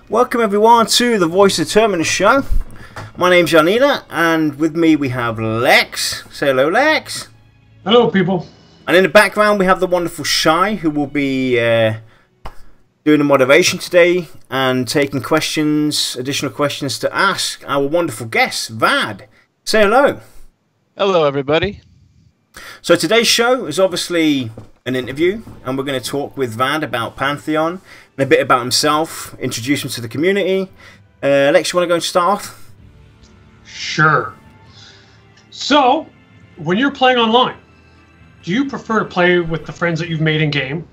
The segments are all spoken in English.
Welcome everyone to the Voice of Terminus show. My name's Janina, and with me we have Lex. Say hello, Lex. Hello, people. And in the background we have the wonderful Shy, who will be doing the moderation today and taking questions, additional questions to ask our wonderful guest, Vaad. Say hello. Hello, everybody. So today's show is obviously an interview, and we're going to talk with Vaad about Pantheon and a bit about himself, introduce him to the community. Lex, you want to go and start off? Sure. So, when you're playing online, do you prefer to play with the friends that you've made in game,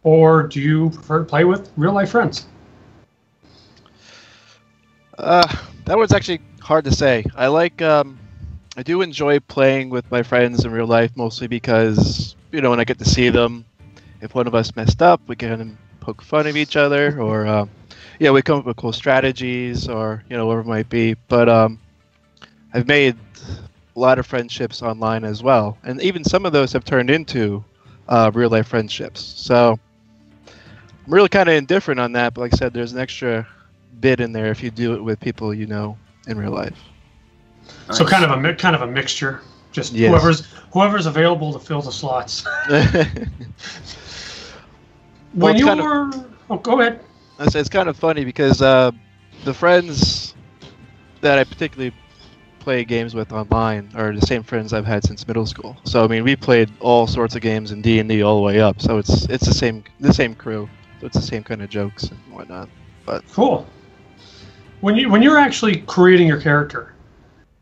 or do you prefer to play with real life friends? That one's actually hard to say. I do enjoy playing with my friends in real life, mostly because, you know, when I get to see them, if one of us messed up, we can poke fun of each other, or, yeah, we come up with cool strategies, or, you know, whatever it might be. But I've made a lot of friendships online as well, and even some of those have turned into real life friendships. So I'm really kind of indifferent on that, but like I said, there's an extra bit in there if you do it with people you know in real life. So kind of a mixture. Just yes. whoever's available to fill the slots. Well, When you're... Oh, go ahead. It's kind of funny because the friends that I particularly play games with online are the same friends I've had since middle school. So I mean, we played all sorts of games in D&D all the way up. So it's the same crew. So it's the same kind of jokes and whatnot. But Cool. When you're actually creating your character,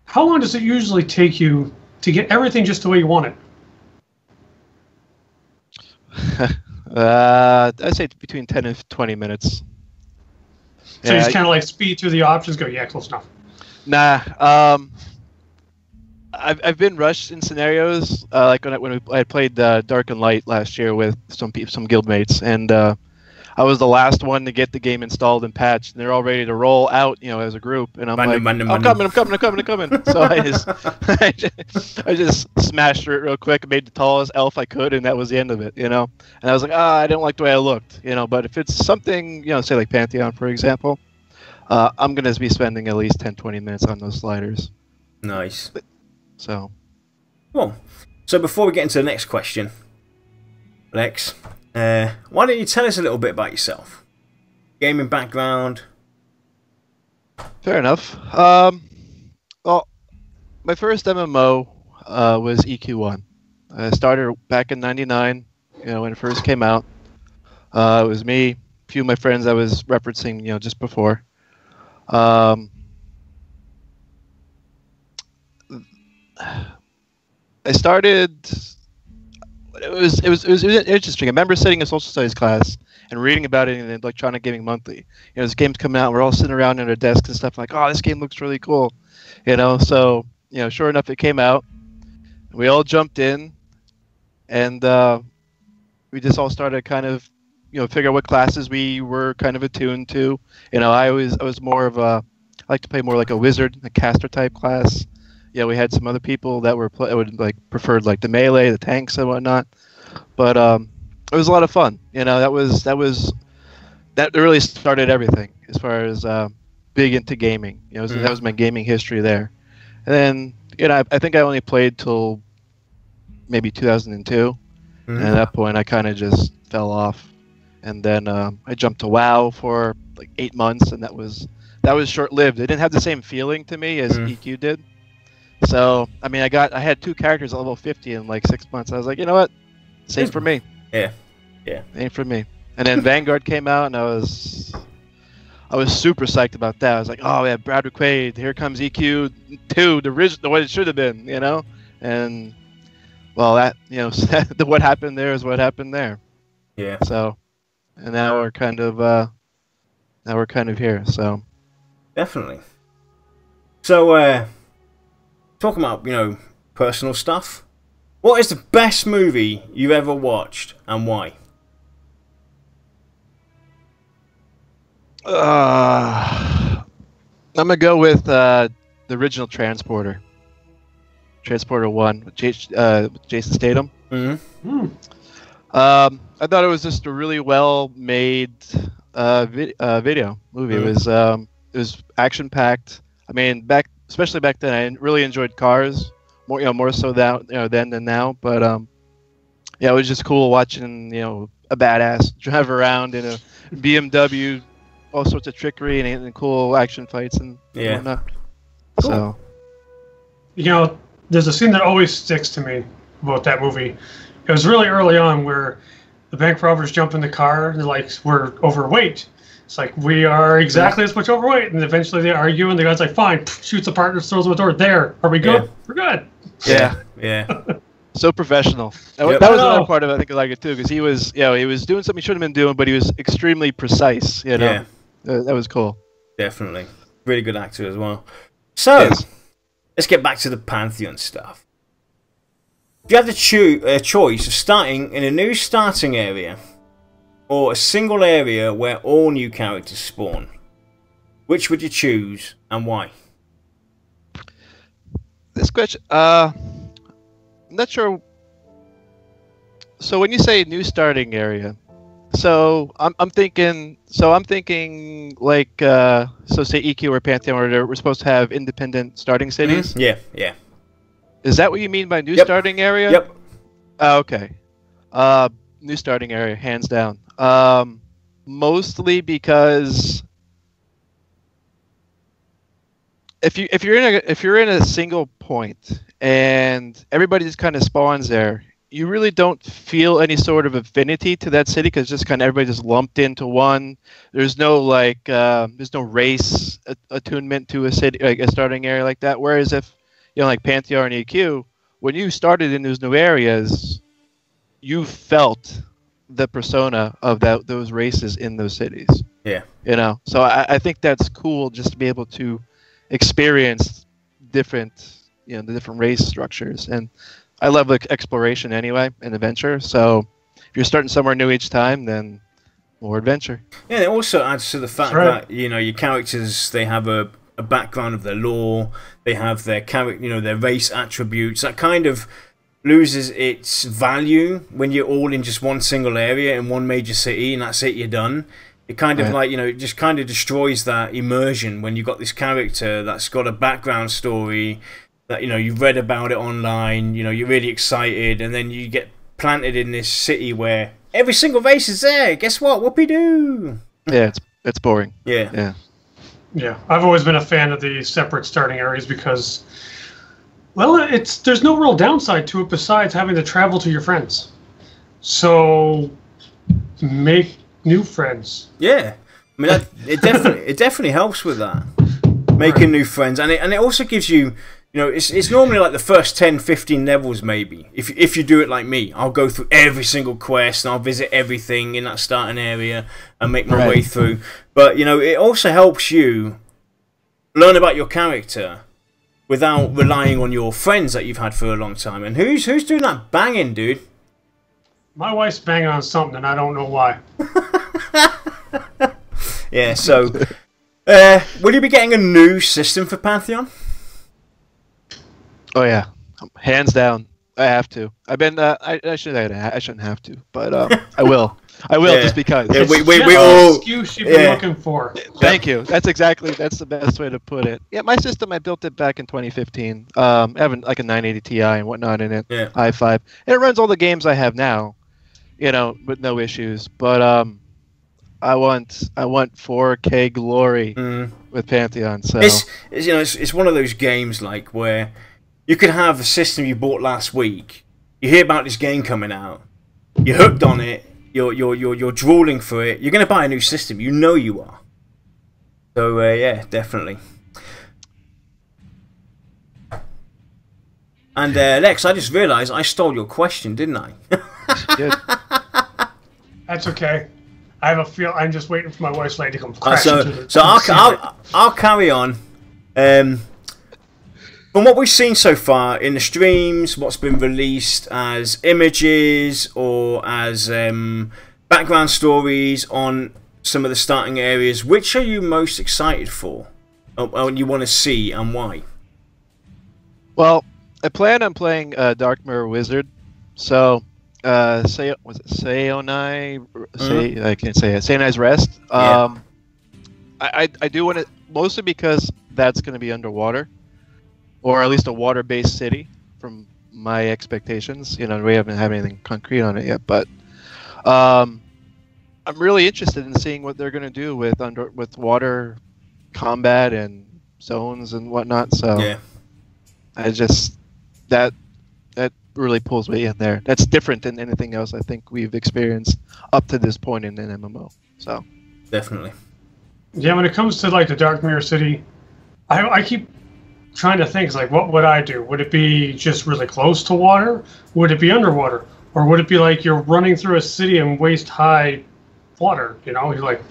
how long does it usually take you to get everything just the way you want it? I'd say between 10 and 20 minutes. So you just kind of like speed through the options, go, yeah, close enough. Nah. I've been rushed in scenarios like when I played Dark and Light last year with some guildmates, and I was the last one to get the game installed and patched, and they're all ready to roll out, you know, as a group, and I'm I'm coming. So I just smashed through it real quick, made the tallest elf I could, and that was the end of it, you know. And I was like, I didn't like the way I looked, you know. But if it's something, you know, say like Pantheon, for example, I'm gonna be spending at least 10-20 minutes on those sliders. Nice. So. Cool. So before we get into the next question, Lex, why don't you tell us a little bit about yourself? Gaming background. Fair enough. Well, my first MMO was EQ1. I started back in '99, you know, when it first came out. It was me, a few of my friends I was referencing, you know, just before. I started. It was interesting. I remember sitting in a social studies class and reading about it in Electronic Gaming Monthly. You know, this game's coming out, and we're all sitting around at our desks and stuff like, oh, this game looks really cool. You know, so, you know, sure enough, it came out. We all jumped in, and we just all started kind of, you know, figure out what classes we were kind of attuned to. You know, I was more of a, I like to play more like a wizard, a caster type class. Yeah, we had some other people that preferred like the melee, the tanks and whatnot, but it was a lot of fun. You know, that really started everything as far as big into gaming. You know, that was my gaming history there. And then, you know, I think I only played till maybe 2002, and at that point I kind of just fell off. And then I jumped to WoW for like 8 months, and that was short lived. It didn't have the same feeling to me as EQ did. So, I mean, I had 2 characters at level 50 in like 6 months. I was like, you know what? This ain't for me. Yeah. Ain't for me. And then Vanguard came out, and I was super psyched about that. I was like, oh yeah, Brad McQuaid, here comes EQ2, the original, what it should have been, you know. And well, that, you know, what happened there is what happened there. Yeah. So, and now we're kind of here. So. Definitely. So, talking about, you know, personal stuff, what is the best movie you've ever watched and why? I'm gonna go with the original Transporter 1 with Jason Statham. Mm-hmm. I thought it was just a really well made video movie. It was action packed. I mean, especially back then, I really enjoyed cars more so then than now. But yeah, it was just cool watching a badass drive around in a BMW, all sorts of trickery and cool action fights and whatnot. Cool. So, there's a scene that always sticks to me about that movie. It was really early on where the bank robbers jump in the car and they're like, "We're overweight." It's like, "We are exactly this much overweight." And eventually they argue and the guy's like, "Fine," shoots the partner, throws him a door. There. Are we good? Yeah. We're good. Yeah. So professional. That was another part of it, I think I like it too, because he was doing something he shouldn't have been doing, but he was extremely precise. Yeah. That was cool. Definitely. Really good actor as well. So, let's get back to the Pantheon stuff. If you had the choice of starting in a new starting area or a single area where all new characters spawn, which would you choose and why? This question, I'm not sure. So when you say new starting area, so I'm thinking like say EQ or Pantheon, where we're supposed to have independent starting cities. Mm-hmm. Yeah. Is that what you mean by new starting area? Yep. Okay. New starting area, hands down. Mostly because if you're in a single point and everybody just kind of spawns there, you really don't feel any sort of affinity to that city because just kind of everybody just lumped into one. There's no there's no race attunement to a city, like a starting area like that. Whereas if like Pantheon and EQ, when you started in those new areas, you felt the persona of those races in those cities. Yeah. So I think that's cool just to be able to experience different, the different race structures. And I love exploration anyway and adventure. So if you're starting somewhere new each time, then more adventure. Yeah, it also adds to the fact that your characters, they have a background of their lore, they have their character, their race attributes. That kind of loses its value when you're all in just one single area in one major city, and that's it, you're done. It kind of it just kind of destroys that immersion when you've got this character that's got a background story that you've read about it online, you're really excited, and then you get planted in this city where every single race is there. Guess what? Whoopie-doo! Yeah, it's boring. Yeah. Yeah, I've always been a fan of the separate starting areas because, well, there's no real downside to it besides having to travel to your friends. So, make new friends. Yeah, I mean it definitely helps with that, making new friends, and it also gives you. It's normally like the first 10, 15 levels maybe. If you do it like me, I'll go through every single quest and I'll visit everything in that starting area and make my way through. But, it also helps you learn about your character without relying on your friends that you've had for a long time. And who's doing that banging, dude? My wife's banging on something and I don't know why. Yeah, so will you be getting a new system for Pantheon? Oh yeah, hands down. I have to. I've been. I shouldn't have to, but I will. I will just because. Yeah, we all excuse you've been looking for. Thank you. That's the best way to put it. Yeah, my system, I built it back in 2015. Having like a 980 Ti and whatnot in it. Yeah. i5, and it runs all the games I have now, with no issues. But I want 4K glory with Pantheon. So it's one of those games like where. You could have a system you bought last week. You hear about this game coming out. You're hooked on it. You're drooling for it. You're going to buy a new system. You are. So yeah, definitely. And Lex, I just realised I stole your question, didn't I? Good. That's okay. I have a feel. I'm just waiting for my wife's light to come crash into the. So I'll carry on. From what we've seen so far in the streams, what's been released as images or as background stories on some of the starting areas, which are you most excited for? Or you want to see, and why? Well, I plan on playing Dark Mirror Wizard, so was it Sayonai? I can't say it. Sayonai's Rest. Yeah. I do want it mostly because that's going to be underwater, or at least a water-based city, from my expectations. You know, we haven't had anything concrete on it yet, but I'm really interested in seeing what they're going to do with water combat and zones and whatnot. So Yeah. I just that really pulls me in there. That's different than anything else I think we've experienced up to this point in an MMO. So Definitely. Yeah, when it comes to like the Dark Mirror City, I keep trying to think, like, what would I do? Would it be just really close to water? Would it be underwater? Or would it be like you're running through a city in waist-high water? You know, you're like,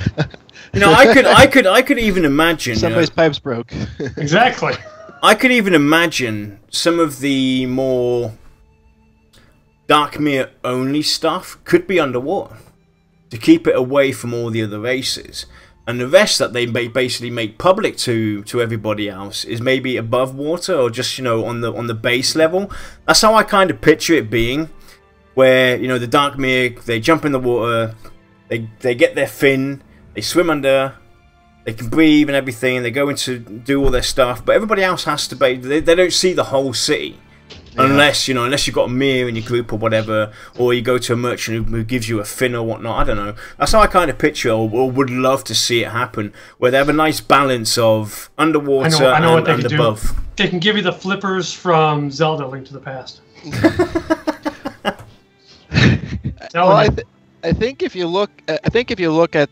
You know, I could even imagine. somebody's pipes broke. exactly. I could even imagine some of the more Dark Mirror only stuff could be underwater to keep it away from all the other races. And the rest that they basically make public to everybody else is maybe above water or just, you know, on the base level. That's how I kind of picture it being, where, you know, the Dark Mirror, they jump in the water, they get their fin, they swim under, they can breathe and everything, and they go into do all their stuff. But everybody else has to be. They don't see the whole city. Yeah. Unless you've got a mirror in your group or whatever, or you go to a merchant who gives you a fin or whatnot. I don't know. That's how I kind of picture or would love to see it happen, where they have a nice balance of underwater I know what they and can above. do. They can give you the flippers from Zelda: Link to the Past. Well, I think if you look at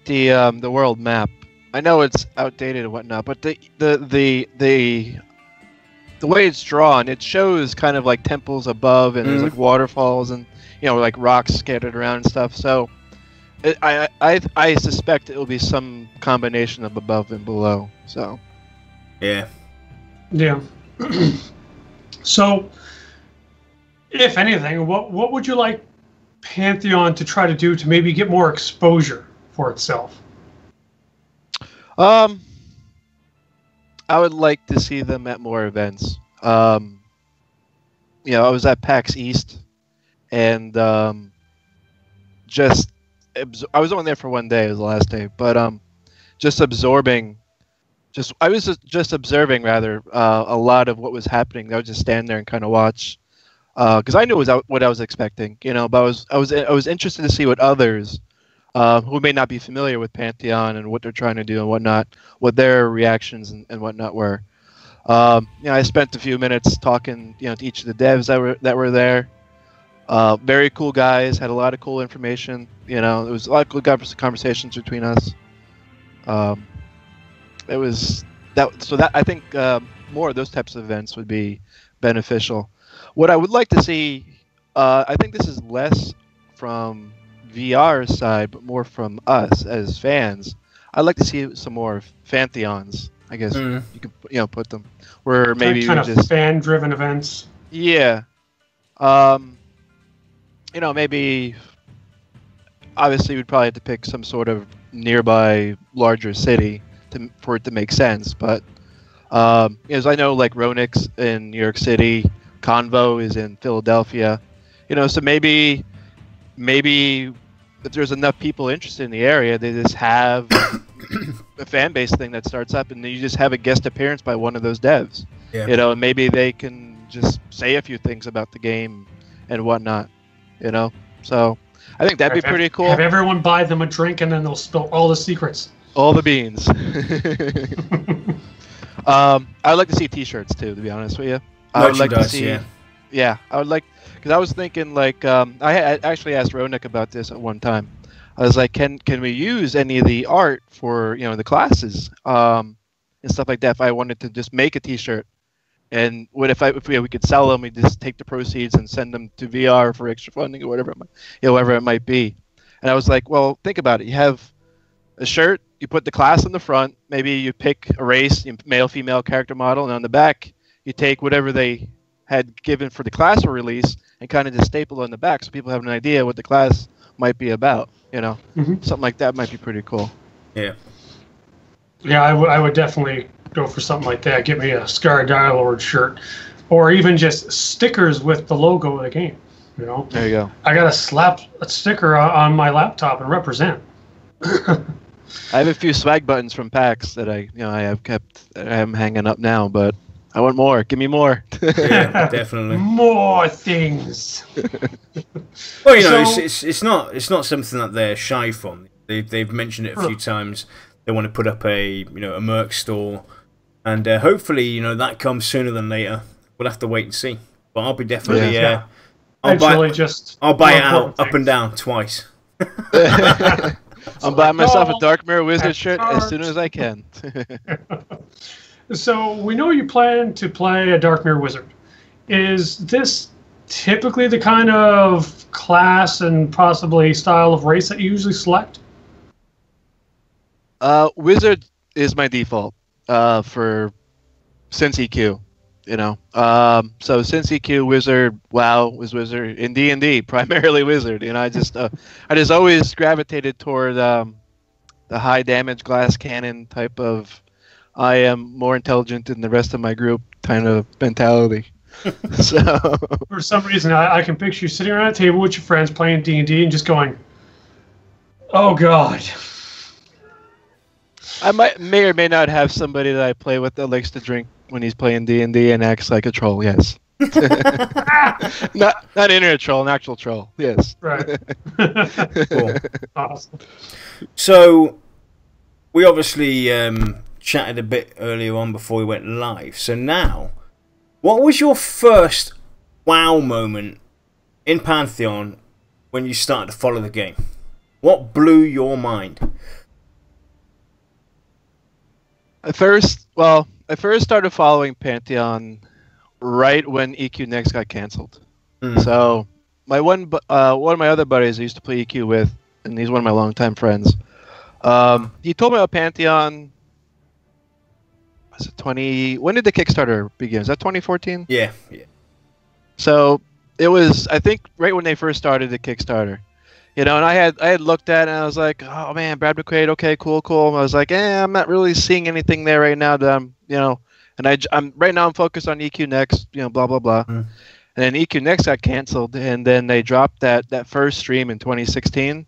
the world map, I know it's outdated and whatnot, but the way it's drawn, it shows kind of like temples above, and there's like waterfalls, and, you know, like rocks scattered around and stuff. So I suspect it will be some combination of above and below. So Yeah. So, if anything, what would you like Pantheon to try to do to maybe get more exposure for itself? I would like to see them at more events. You know, I was at PAX East, and I was only there for one day. It was the last day, but I was just observing rather a lot of what was happening. I would just stand there and kind of watch, because I knew what I was expecting, you know. But I was interested to see what others who may not be familiar with Pantheon and what they're trying to do and whatnot, what their reactions and whatnot were. You know, I spent a few minutes talking, you know, to each of the devs that were there. Very cool guys, had a lot of cool information. You know, there was a lot of good conversations between us. It was that. So that, I think more of those types of events would be beneficial. What I would like to see, I think this is less from VR's side, but more from us as fans. I'd like to see some more Pantheons, I guess you could, you know, put them where maybe kind of just fan-driven events. Yeah. You know, maybe obviously we'd probably have to pick some sort of nearby larger city for it to make sense. But as I know, like Ronix in New York City, Convo is in Philadelphia. You know, so maybe if there's enough people interested in the area, they just have a fan base thing that starts up, and then you just have a guest appearance by one of those devs. Yeah. You know, and maybe they can just say a few things about the game and whatnot. You know, so I think that'd be pretty cool. Have everyone buy them a drink, and then they'll spill all the secrets. All the beans. I'd like to see T-shirts too, to be honest with you. I would like to see. Yeah, I would like, because I was thinking, like, I actually asked Ronak about this at one time. I was like, can we use any of the art for, you know, the classes and stuff like that? If I wanted to just make a T-shirt, and if we could sell them, we just take the proceeds and send them to VR for extra funding or whatever it might be. And I was like, well, think about it. You have a shirt, you put the class on the front, maybe you pick a race, male, female character model, and on the back you take whatever they had given for the class release and kind of just staple on the back so people have an idea what the class might be about. You know, something like that might be pretty cool. Yeah. Yeah, I would definitely go for something like that. Get me a Scar Dialord shirt, or even just stickers with the logo of the game. You know, There you go. I got to slap a sticker on my laptop and represent. I have a few swag buttons from PAX that I have kept. I'm hanging up now, but I want more. Give me more. Yeah, definitely. More things. Well, you know, it's not something that they're shy from. They've mentioned it a few times. They want to put up a a merch store, and hopefully that comes sooner than later. We'll have to wait and see. But I'll be definitely I'll buy it out up and down twice. I'm buying myself a Dark Mirror Wizard shirt as soon as I can. So we know you plan to play a Dark Mirror Wizard. Is this typically the kind of class and possibly style of race that you usually select? Wizard is my default for since EQ. So since EQ, Wizard, WoW was Wizard. In D&D, primarily Wizard. I just always gravitated toward the high damage glass cannon type of I am more intelligent than the rest of my group kind of mentality. So for some reason, I can picture you sitting around a table with your friends playing D&D and just going, "Oh God." I may or may not have somebody that I play with that likes to drink when he's playing D&D and acts like a troll. Yes. not internet troll, an actual troll. Yes. Right. Cool. Awesome. So we obviously chatted a bit earlier on before we went live. So now, what was your first wow moment in Pantheon when you started to follow the game? What blew your mind? I first started following Pantheon right when EQ Next got canceled. So one of my other buddies I used to play EQ with, and he's one of my longtime friends. He told me about Pantheon. Was it 20? When did the Kickstarter begin? Was that 2014? Yeah. So it was, I think, right when they first started the Kickstarter. And I had looked at it and I was like, oh man, Brad McQuaid, okay, cool. I was like, I'm not really seeing anything there right now that and I'm right now I'm focused on EQ Next, blah blah blah. And then EQ Next got canceled, and then they dropped that first stream in 2016.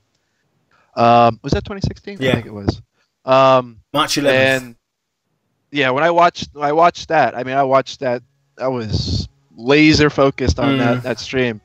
Was that 2016? Yeah. I think it was. March 11th. And yeah, when I watched that, I was laser focused on that stream.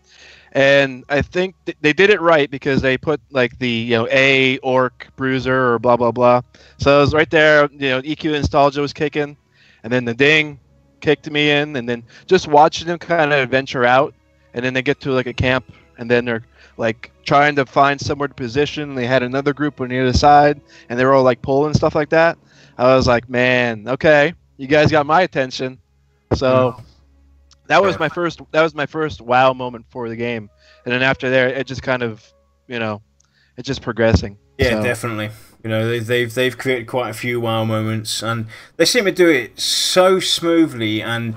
And I think they did it right because they put like the A Orc Bruiser or blah blah blah. So it was right there. EQ Nostalgia was kicking, and then the ding kicked me in, and then just watching them kind of adventure out, and then they get to like a camp, and then they're like trying to find somewhere to position. They had another group on the other side, and they were all like pulling stuff like that. I was like, man, okay, you guys got my attention. So. That was my first wow moment for the game, and then after there, it just kind of, it's just progressing. Yeah, so. Definitely. They've created quite a few wow moments, and they seem to do it so smoothly and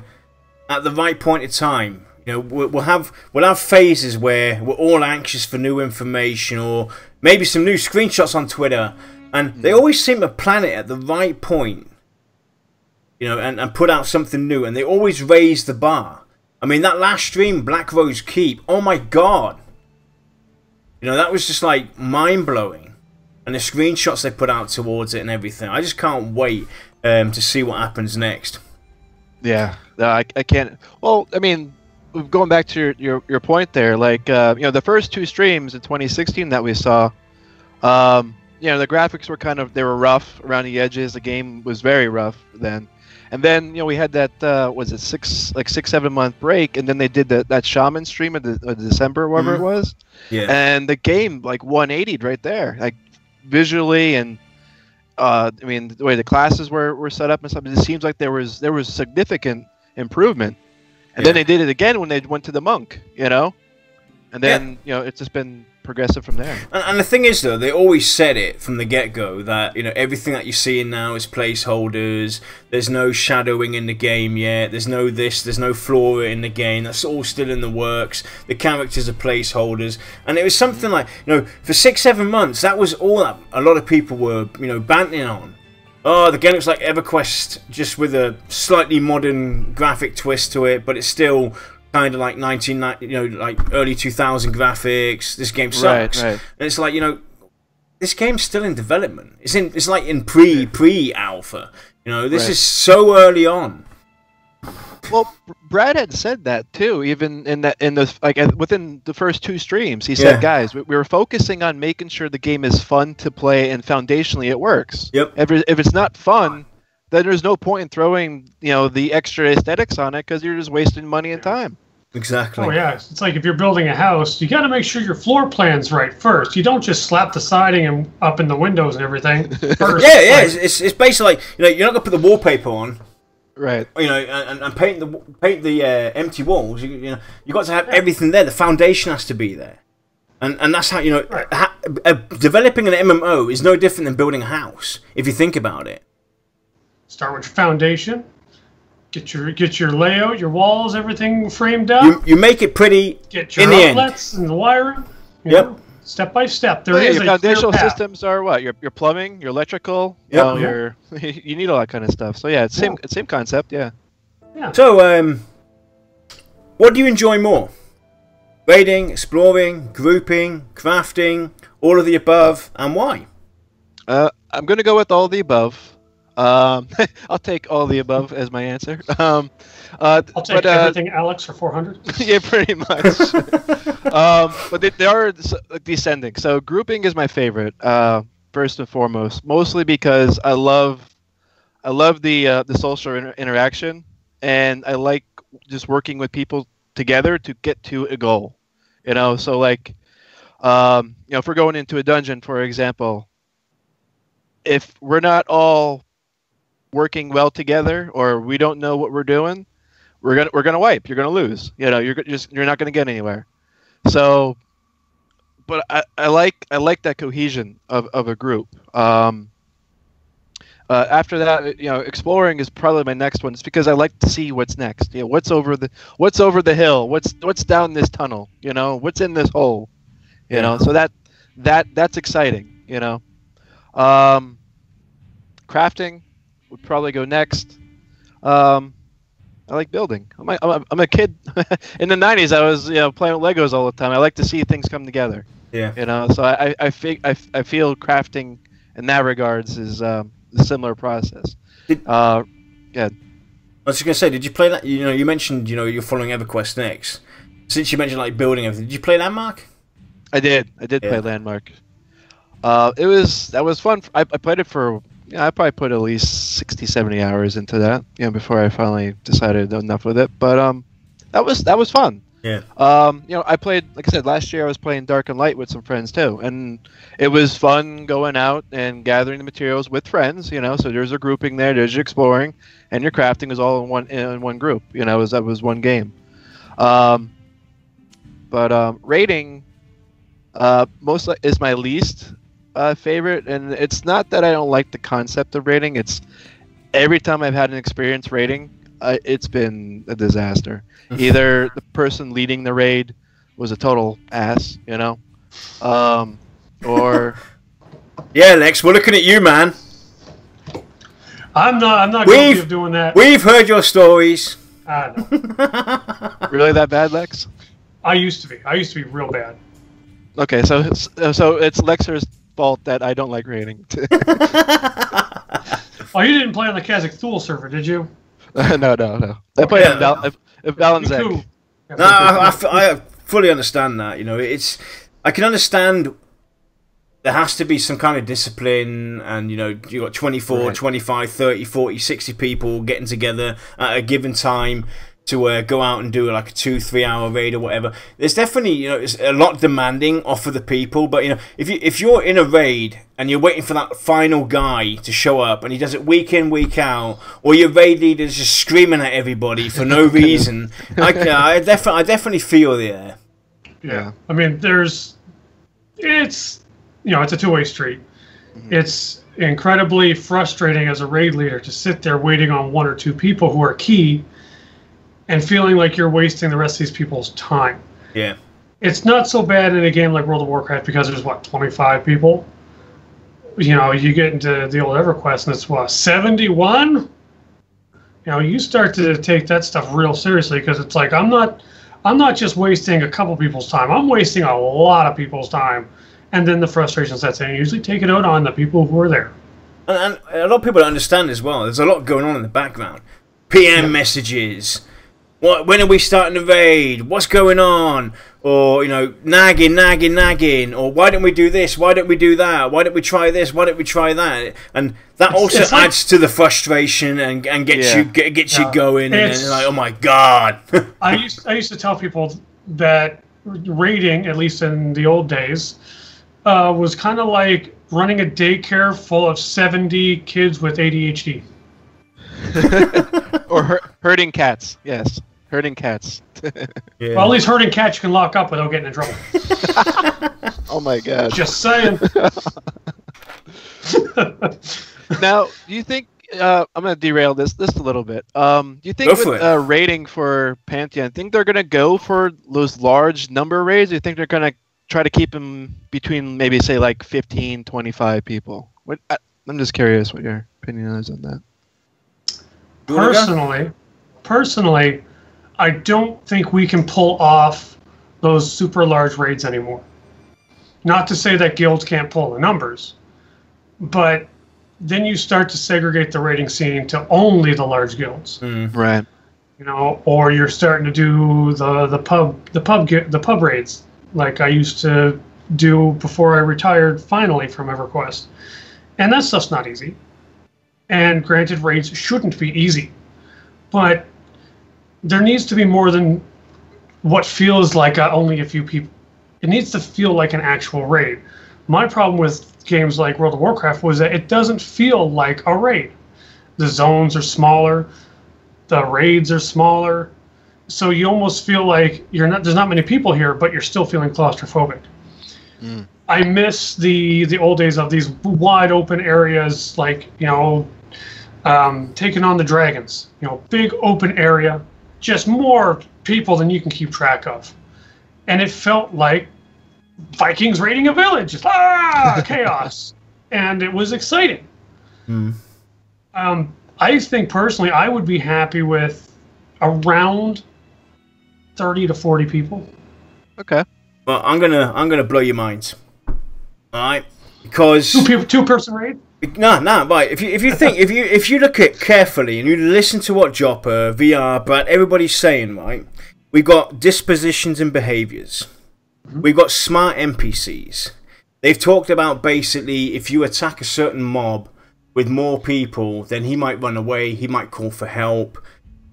at the right point in time. We'll have phases where we're all anxious for new information or maybe some new screenshots on Twitter, and they always seem to plan it at the right point. And put out something new, and they always raise the bar. I mean, that last stream, Black Rose Keep, oh my god. That was just like mind-blowing. And the screenshots they put out towards it and everything. I just can't wait to see what happens next. Yeah, I can't. Well, I mean, going back to your point there, like, the first two streams in 2016 that we saw, the graphics were they were rough around the edges. The game was very rough then. And then we had that was it 6-7 month break, and then they did that shaman stream in December, whatever it was. Yeah. And the game 180'd right there, like visually, and the way the classes were set up and stuff. It seems like there was significant improvement. And then they did it again when they went to the monk, and then it's just been progressive from there. And the thing is, though, they always said it from the get-go that everything that you're seeing now is placeholders. There's no shadowing in the game yet. There's no this. There's no flora in the game. That's all still in the works. The characters are placeholders, and it was something like for 6-7 months that was all that a lot of people were banting on. Oh, the game looks like EverQuest, just with a slightly modern graphic twist to it, but it's still kind of like 1990, you know, like early 2000 graphics. This game sucks. Right. And it's like, you know, this game's still in development. It's like in pre alpha. You know, this is so early on. Well, Brad had said that too. Even within the first 2 streams, he said, "Guys, we were focusing on making sure the game is fun to play and foundationally it works. Yep. If it's not fun, then there's no point in throwing the extra aesthetics on it because you're just wasting money and time." Exactly. Oh yeah, it's like if you're building a house, you got to make sure your floor plan's right first. You don't just slap the siding and up in the windows and everything first. Yeah. It's basically like, you know, you're not gonna put the wallpaper on. Right. You know, and paint the empty walls. You got to have everything there. The foundation has to be there, and that's how, you know, developing an MMO is no different than building a house if you think about it. Start with your foundation. Get your layout, your walls, everything framed up. You make it pretty. Get your outlets and the wiring. You know, step by step. There is your foundational systems are what? Your plumbing, your electrical. You need all that kind of stuff. So yeah, it's same concept. Yeah. So what do you enjoy more? Raiding, exploring, grouping, crafting, all of the above, and why? I'm going to go with all of the above. I'll take all the above as my answer. I'll take everything, Alex, for 400. Yeah, pretty much. But they are descending. So grouping is my favorite, first and foremost. Mostly because I love the social interaction, and I like just working with people together to get to a goal. You know, so like, if we're going into a dungeon, for example, if we're not all working well together, or we don't know what we're doing, we're gonna wipe. You're gonna lose. You know, you're not gonna get anywhere. So, but I like that cohesion of a group. After that, you know, exploring is probably my next one. It's because I like to see what's next. You know, what's over the hill, what's down this tunnel. You know, what's in this hole. You know, so that's exciting. You know, crafting would probably go next. I like building. I'm a kid. In the 90s, I was playing with Legos all the time. I like to see things come together. Yeah. You know, so I feel crafting in that regards is a similar process. I was just gonna say, did you play that? You know, you mentioned you're following EverQuest next. Since you mentioned like building everything, did you play Landmark? I did play Landmark. That was fun. I played it for. Yeah, I probably put at least 60, 70 hours into that, before I finally decided enough with it. But that was fun. Yeah. I played, like I said, last year I was playing Dark and Light with some friends too, and it was fun going out and gathering the materials with friends. So there's a grouping there, there's your exploring, and your crafting was all in one group. That was one game. But raiding, mostly is my least favorite, and it's not that I don't like the concept of raiding. It's every time I've had an experience raiding, it's been a disaster. Either the person leading the raid was a total ass, or yeah, Lex, we're looking at you, man. I'm not guilty of doing that. We've heard your stories. No. Really that bad, Lex? I used to be real bad. Okay, so it's Lexer's fault that I don't like raiding. Oh, you didn't play on the Kazakh Thule server, did you? No. I played on Valenczek. No, I fully understand that. I can understand there has to be some kind of discipline, and you got 24, right. 25, 30, 40, 60 people getting together at a given time to go out and do like a 2-3 hour raid or whatever. There's definitely it's a lot demanding off of the people, but if you're in a raid and you're waiting for that final guy to show up and he does it week in, week out, or your raid leader's just screaming at everybody for no reason, I definitely feel there. Yeah, I mean it's a two-way street. Mm-hmm. It's incredibly frustrating as a raid leader to sit there waiting on one or two people who are key and feeling like you're wasting the rest of these people's time. Yeah. It's not so bad in a game like World of Warcraft because there's, 25 people? You get into the old EverQuest and it's, 71? You start to take that stuff real seriously because it's like, I'm not I'm not just wasting a couple people's time. I'm wasting a lot of people's time. And then the frustration sets in. I usually take it out on the people who are there. And a lot of people don't understand as well. There's a lot going on in the background. PM messages. When are we starting the raid? What's going on? Or, you know, nagging. Or why don't we do this? Why don't we do that? Why don't we try this? Why don't we try that? And that also adds to the frustration and gets you going. And you're like, oh my god. I used to tell people that raiding, at least in the old days, was kind of like running a daycare full of 70 kids with ADHD. Or herding cats. Yes, herding cats. Yeah. Well, at least herding cats you can lock up without getting in trouble. Oh my god. Just saying. Now, do you think... I'm going to derail this a little bit. Do you think with raiding for Pantheon, I think they're going to go for those large number raids? Or do you think they're going to try to keep them between maybe, say, like 15, 25 people? I'm just curious what your opinion is on that. Personally, I don't think we can pull off those super large raids anymore. Not to say that guilds can't pull the numbers, but then you start to segregate the raiding scene to only the large guilds. Right. You know, or you're starting to do the pub raids like I used to do before I retired finally from EverQuest. And that stuff's not easy. And granted, raids shouldn't be easy, but there needs to be more than what feels like only a few people. It needs to feel like an actual raid. My problem with games like World of Warcraft was that it doesn't feel like a raid. The zones are smaller, the raids are smaller, so you almost feel like there's not many people here, but you're still feeling claustrophobic. I miss the old days of these wide open areas, like, you know, taking on the dragons. You know, big open area, just more people than you can keep track of. And it felt like Vikings raiding a village. Chaos. And it was exciting. I think personally I would be happy with around 30 to 40 people. Okay. Well, I'm gonna blow your minds. Alright? Because two-person raid? No, right. If you look at it carefully and you listen to what Jopper, VR, Brad, everybody's saying, right? We've got dispositions and behaviors. We've got smart NPCs. They've talked about basically if you attack a certain mob with more people, then he might run away, he might call for help.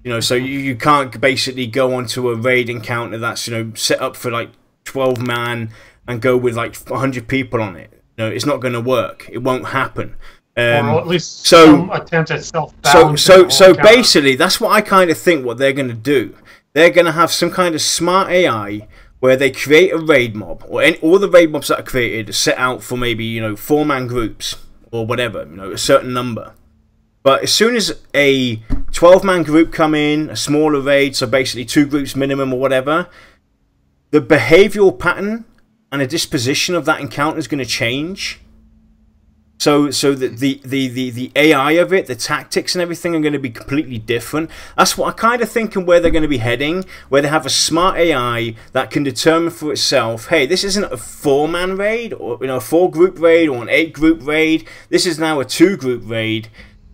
You know, so you can't basically go onto a raid encounter that's, you know, set up for like 12 man and go with like 100 people on it. No, it's not going to work. It won't happen. Or at least some attempt at self-balance. So basically, that's what I kind of think what they're going to do. They're going to have some kind of smart AI where they create a raid mob, or all the raid mobs that are created are set out for maybe, you know, 4-man groups or whatever, you know, a certain number. But as soon as a 12-man group come in, a smaller raid, so basically 2 groups minimum or whatever, the behavioral pattern and the disposition of that encounter is going to change. So the AI of it, the tactics and everything are going to be completely different. That's what I kind of think and where they're going to be heading, where they have a smart AI that can determine for itself, hey, this isn't a 4-man raid, or, you know, a 4-group raid or an 8-group raid. This is now a 2-group raid.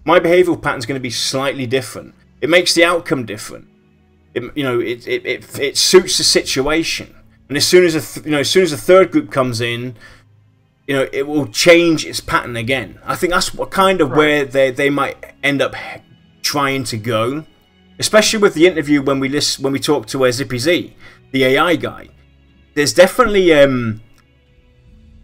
My behavioral pattern is going to be slightly different. It makes the outcome different. It suits the situation. And as soon as a third group comes in, you know, it will change its pattern again. I think that's what kind of where they might end up trying to go, especially with the interview when we talk to Zippy Z, the AI guy. There's definitely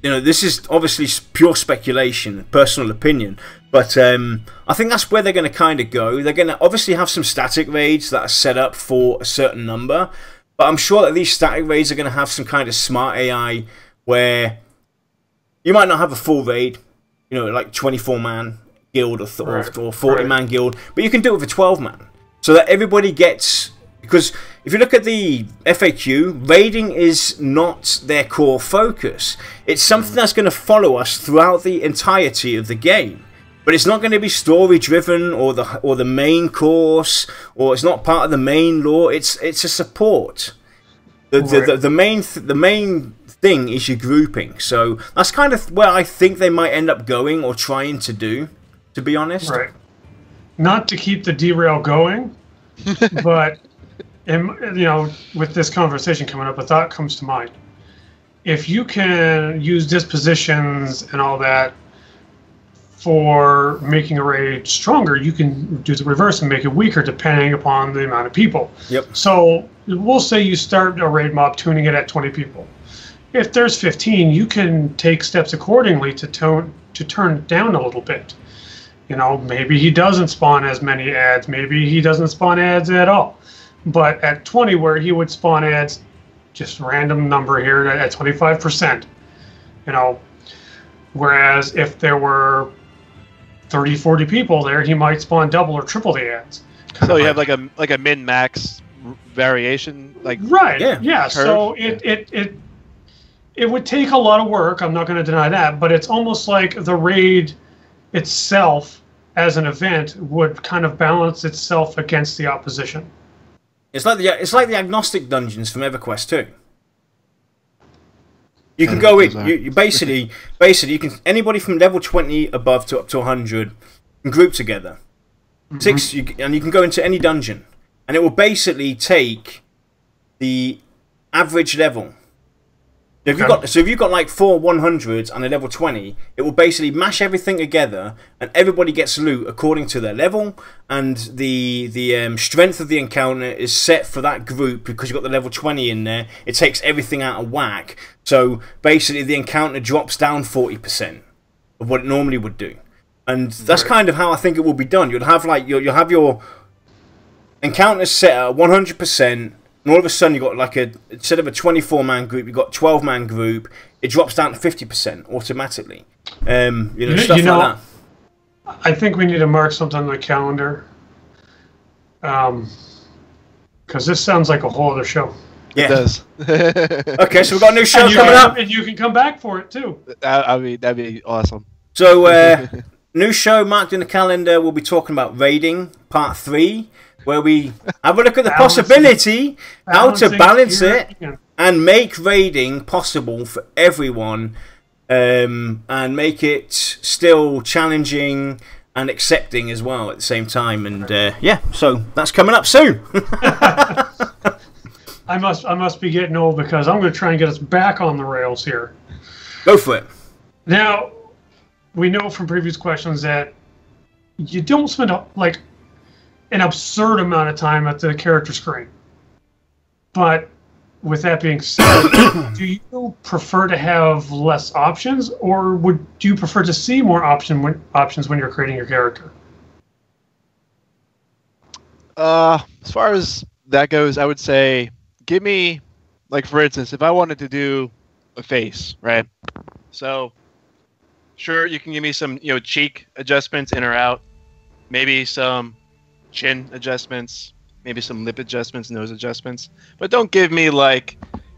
you know, this is obviously pure speculation, personal opinion, but I think that's where they're going to kind of go. They're going to obviously have some static raids that are set up for a certain number, but I'm sure that these static raids are going to have some kind of smart AI where you might not have a full raid, you know, like 24-man guild or 40-man guild, but you can do it with a 12-man, so that everybody gets. Because if you look at the FAQ, raiding is not their core focus. It's something that's going to follow us throughout the entirety of the game. But it's not going to be story driven or the main course, or it's not part of the main lore. It's a support. The main thing is your grouping. So that's kind of where I think they might end up going or trying to do, to be honest. Right. Not to keep the derail going, but with this conversation coming up, a thought comes to mind. If you can use dispositions and all that for making a raid stronger, you can do the reverse and make it weaker depending upon the amount of people. Yep. So we'll say you start a raid mob tuning it at 20 people. If there's 15, you can take steps accordingly to turn it down a little bit. Maybe he doesn't spawn as many ads. Maybe he doesn't spawn ads at all. But at 20, where he would spawn ads, just random number here at 25%. Whereas if there were 30, 40 people there, he might spawn double or triple the ads. So you have like a min-max variation, like right? Yeah. Curve? So it would take a lot of work. I'm not going to deny that, but it's almost like the raid itself as an event would kind of balance itself against the opposition. It's like the agnostic dungeons from EverQuest 2. You can go in. You basically you can anybody from level 20 above to up to 100 can group together. And you can go into any dungeon, and it will basically take the average level. If you've got like 4 100s and a level 20, it will basically mash everything together, and everybody gets loot according to their level, and the strength of the encounter is set for that group because you've got the level 20 in there. It takes everything out of whack, so basically the encounter drops down 40% of what it normally would do, and that's kind of how I think it will be done. You'll have you'll have your encounters set at 100%. And all of a sudden, you got instead of a 24-man group, you got a 12-man group. It drops down to 50% automatically. Stuff like that. I think we need to mark something on the calendar, because this sounds like a whole other show. Yeah, it does. Okay, so we've got a new show coming up, and you can come back for it too. That'd be awesome. So, new show marked in the calendar. We'll be talking about raiding part 3. Where we have a look at the possibility how to balance it and make raiding possible for everyone, and make it still challenging and accepting as well at the same time. And so that's coming up soon. I must be getting old, because I'm going to try and get us back on the rails here. Go for it. Now, we know from previous questions that you don't spend an absurd amount of time at the character screen. But with that being said, do you prefer to have less options, or do you prefer to see more options when you're creating your character? As far as that goes, I would say give me, for instance, if I wanted to do a face, right? So sure, you can give me some cheek adjustments in or out, maybe some chin adjustments, maybe some lip adjustments, nose adjustments, but don't give me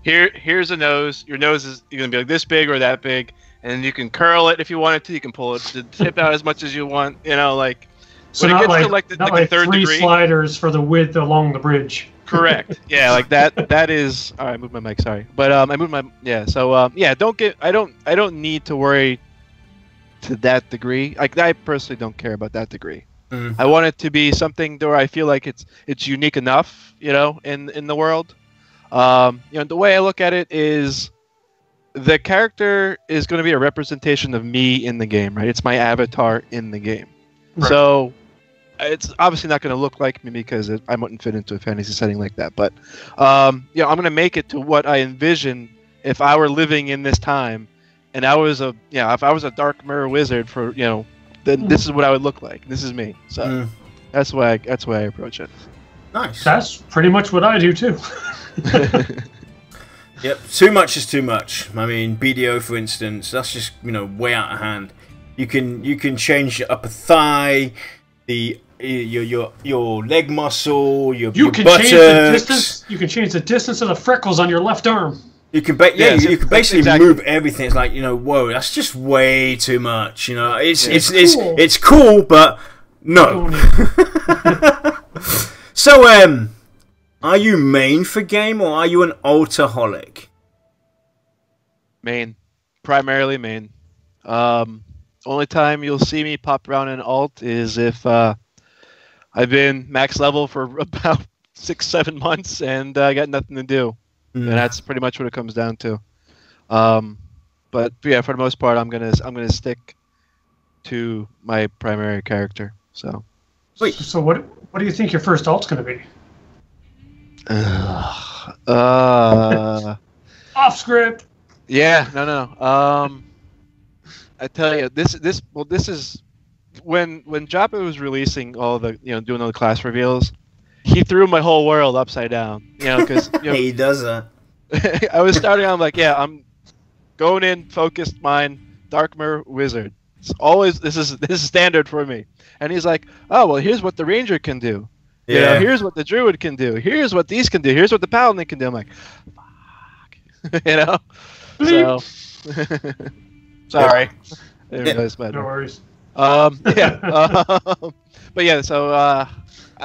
here's a nose. Your nose is gonna be this big or that big, and you can curl it if you wanted to. You can pull it the tip out as much as you want. So not the third 3 degree sliders for the width along the bridge. Correct. Yeah, that. That is. All right, I moved my mic. Sorry, but I moved my. Yeah. So I don't need to worry to that degree. I personally don't care about that degree. I want it to be something where I feel like it's unique enough, in the world. The way I look at it is the character is going to be a representation of me in the game, right? It's my avatar in the game. Right. So it's obviously not going to look like me because I wouldn't fit into a fantasy setting like that. But I'm going to make it to what I envision if I were living in this time, and I was if I was a dark mirror wizard for then this is what I would look like. This is me. So that's why I approach it. Nice. That's pretty much what I do too. Yep. Too much is too much. I mean, BDO for instance, that's just way out of hand. You can change your upper thigh, your leg muscle, your buttocks. Change the distance. You can change the distance of the freckles on your left arm. You can you can basically move everything. It's like whoa, that's just way too much. It's cool, but no. So Are you main for game or are you an altaholic? Main. Primarily main. Only time you'll see me pop around in alt is if I've been max level for about 6-7 months and I got nothing to do. And that's pretty much what it comes down to. But yeah, for the most part, I'm gonna stick to my primary character. So. Wait. So what do you think your first alt's gonna be? Off script. Yeah. No. I tell you, this is when Joppa was releasing all the doing all the class reveals. He threw my whole world upside down. Because he does that. I was starting. I'm like, yeah, I'm going in focused mind, Darkmer wizard. It's always this is standard for me. And he's like, oh well, here's what the ranger can do. Yeah. Here's what the druid can do. Here's what these can do. Here's what the paladin can do. I'm like, fuck. So sorry. No worries. Yeah. But yeah. So I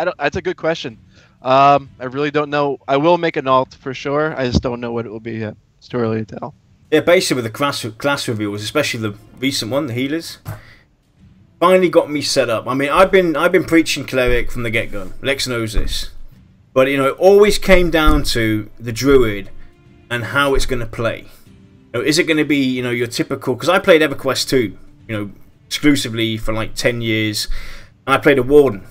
don't. That's a good question. I really don't know. I will make an alt for sure. I just don't know what it will be yet. It's too early to tell. Yeah, basically with the class reveals, especially the recent one, the healers, finally got me set up. I mean, I've been preaching cleric from the get-go. Lex knows this, but it always came down to the druid and how it's going to play. Is it going to be your typical? Because I played EverQuest 2, exclusively for like 10 years, and I played a warden.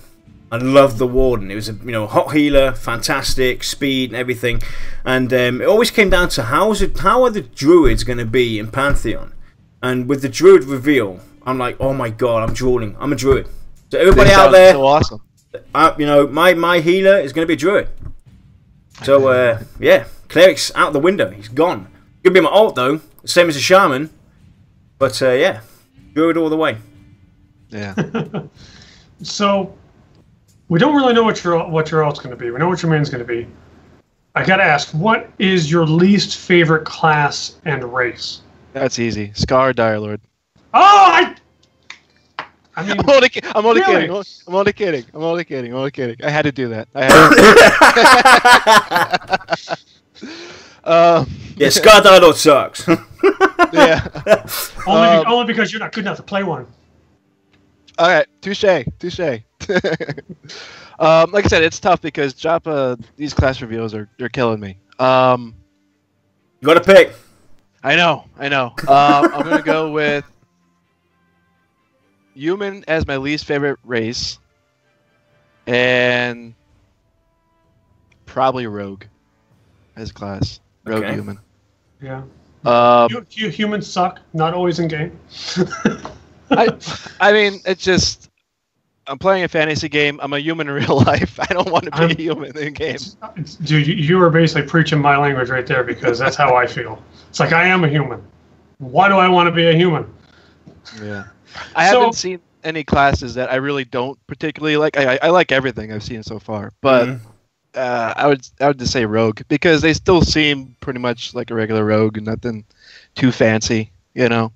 I loved the warden. It was a hot healer, fantastic speed and everything, and it always came down to how are the druids going to be in Pantheon? And with the druid reveal, I'm like, oh my god, I'm drooling. I'm a druid. So everybody out there, so awesome. My healer is going to be a druid. So yeah, cleric's out the window. He's gone. Gonna be my alt though, the same as a shaman. But yeah, druid all the way. Yeah. So. We don't really know what your alt's going to be. We know what your main's going to be. I got to ask, what is your least favorite class and race? That's easy. Scar Direlord. Oh, I mean, I'm only kidding. I'm only kidding. I had to do that. Yeah, Scar Direlord sucks. Yeah. Only because you're not good enough to play one. All right, touche. Like I said, it's tough because Joppa, these class reveals they're killing me. You gotta pick. I know. I'm gonna go with human as my least favorite race, and probably rogue as a class. Rogue human. Yeah. Humans suck. Not always in game. I mean, it's just I'm playing a fantasy game. I'm a human in real life. I don't want to be a human in game. Dude, you are basically preaching my language right there because that's how I feel. It's like I am a human. Why do I want to be a human? Yeah, I haven't seen any classes that I really don't particularly like. I like everything I've seen so far, but I would just say rogue because they still seem pretty much like a regular rogue and nothing too fancy,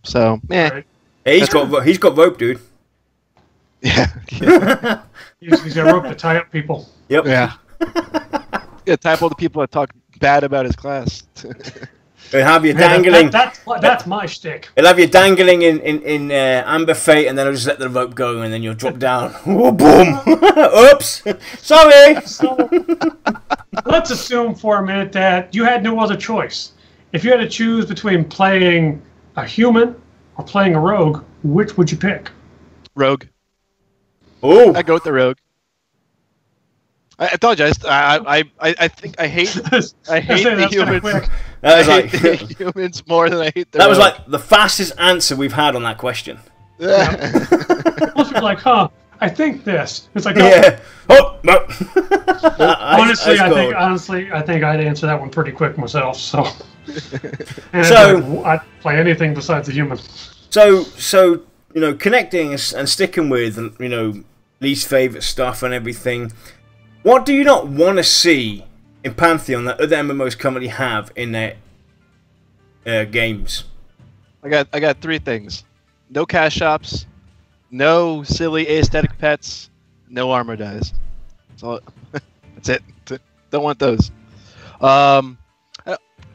So Right. Hey, he's got rope, dude. Yeah. He's got rope to tie up people. Yep. Yeah. Yeah, tie up all the people that talk bad about his class. He'll have you dangling. That's my shtick. He'll have you dangling in amber fate, and then he'll just let the rope go, and then you'll drop down. Oh, boom! Oops! Sorry. So, let's assume for a minute that you had no other choice. If you had to choose between playing a human or playing a rogue, which would you pick? Rogue. Oh, I go with the rogue. I told you. I think I hate the humans. That was hate the humans more than I hate the. That was like the fastest answer we've had on that question. Yeah. Most people are like, I think this. It's like, no. Yeah. Oh, no. Honestly, I think I'd answer that one pretty quick myself. So. And So I'd play anything besides a human. So connecting and sticking with least favorite stuff and everything. What do you not want to see in Pantheon that other MMOs currently have in their games? I got three things: no cash shops, no silly aesthetic pets, no armor dies. That's it. Don't want those. I don't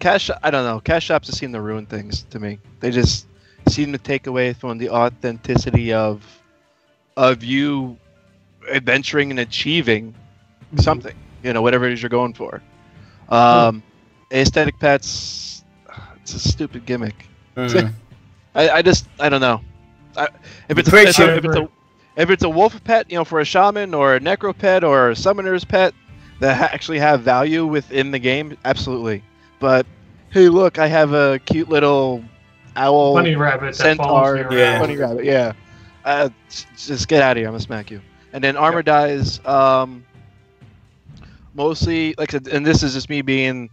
know. Cash shops just seem to ruin things to me. They just seem to take away from the authenticity of you adventuring and achieving something. You know, whatever it is you're going for. Aesthetic pets, it's a stupid gimmick. I don't know. If it's a wolf pet, you know, for a shaman or a necro pet or a summoner's pet that actually have value within the game, absolutely. But hey, look, I have a cute little owl, bunny rabbit, centaur, bunny rabbit. Yeah, just get out of here. I'm gonna smack you. And then armor dies. Mostly, like, and this is just me being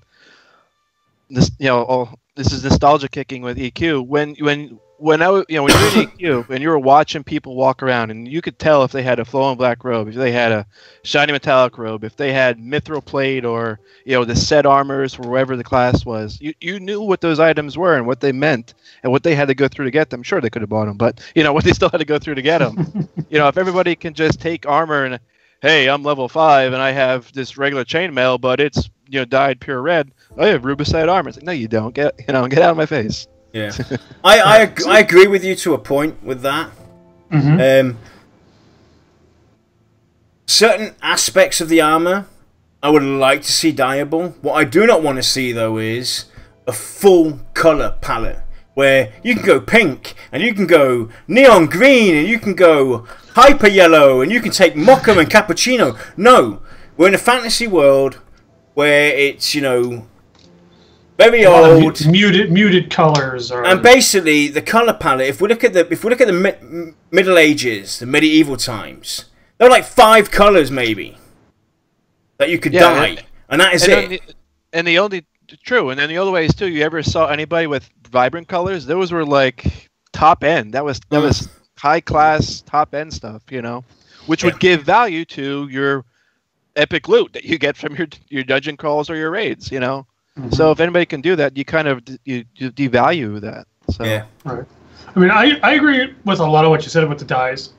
this, you know, this is nostalgia kicking with EQ. When you're in EQ and you were watching people walk around, and you could tell if they had a flowing black robe, if they had a shiny metallic robe, if they had mithril plate, or, you know, the set armors for wherever the class was. You knew what those items were and what they meant and what they had to go through to get them. Sure, they could have bought them, but you know what they still had to go through to get them. You know, if everybody can just take armor and, hey, I'm level 5 and I have this regular chainmail, but it's, you know, dyed pure red. I have rubicide armor. It's like, no, you don't. Get out of my face. Yeah, I agree with you to a point with that. Certain aspects of the armor I would like to see dyeable. What I do not want to see, though, is a full color palette where you can go pink and you can go neon green and you can go hyper yellow and you can take mocha and cappuccino. No, we're in a fantasy world where it's, you know, very old, muted colors, and basically the color palette. If we look at the Middle Ages, the medieval times, there were like 5 colors maybe that you could dye, and that is it. And the only the other ways too. You ever saw anybody with vibrant colors? Those were like top end. That was high class top end stuff, you know, which would give value to your epic loot that you get from your dungeon crawls or your raids, you know. So if anybody can do that, you kind of you devalue that. So. Yeah. Right. I mean, I agree with a lot of what you said with the dyes.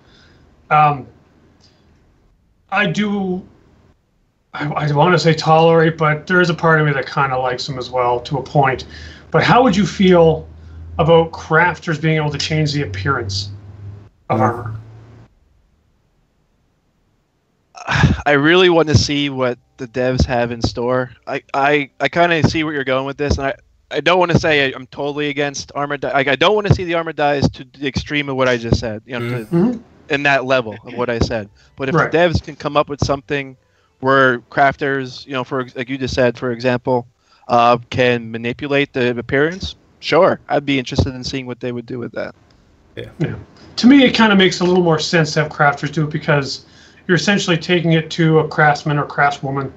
I want to say tolerate, but there is a part of me that kind of likes them as well to a point. But how would you feel about crafters being able to change the appearance of armor? I really want to see what the devs have in store. I kind of see where you're going with this, and I don't want to say I'm totally against armor. I don't want to see the armor dyes to the extreme of what I just said. You know, in that level of what I said. But if the devs can come up with something where crafters, you know, for like you just said, for example, can manipulate the appearance, sure, I'd be interested in seeing what they would do with that. Yeah. To me, it kind of makes a little more sense to have crafters do it, because you're essentially taking it to a craftsman or craftswoman,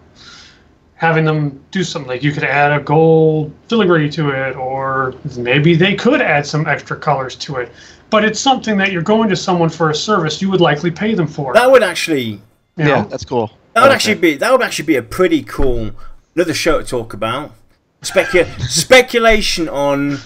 having them do something. Like you could add a gold filigree to it, or maybe they could add some extra colors to it. But it's something that you're going to someone for a service you would likely pay them for. That would actually, that's cool. That would actually be a pretty cool another show to talk about. Speculation on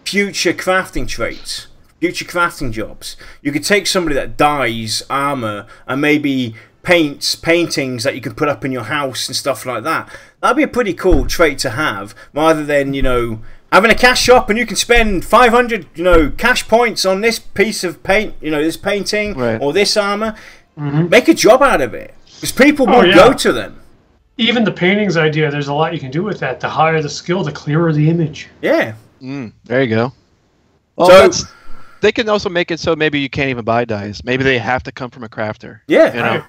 future crafting traits. Future crafting jobs. You could take somebody that dyes armor and maybe paints paintings that you can put up in your house and stuff like that. That'd be a pretty cool trait to have, rather than, you know, having a cash shop and you can spend 500, you know, cash points on this piece of paint, you know, this painting or this armor. Make a job out of it, because people will go to them. Even the paintings idea, there's a lot you can do with that. The higher the skill, the clearer the image. Yeah. There you go. Well, so they can also make it so maybe you can't even buy dyes. Maybe they have to come from a crafter. Yeah, you know?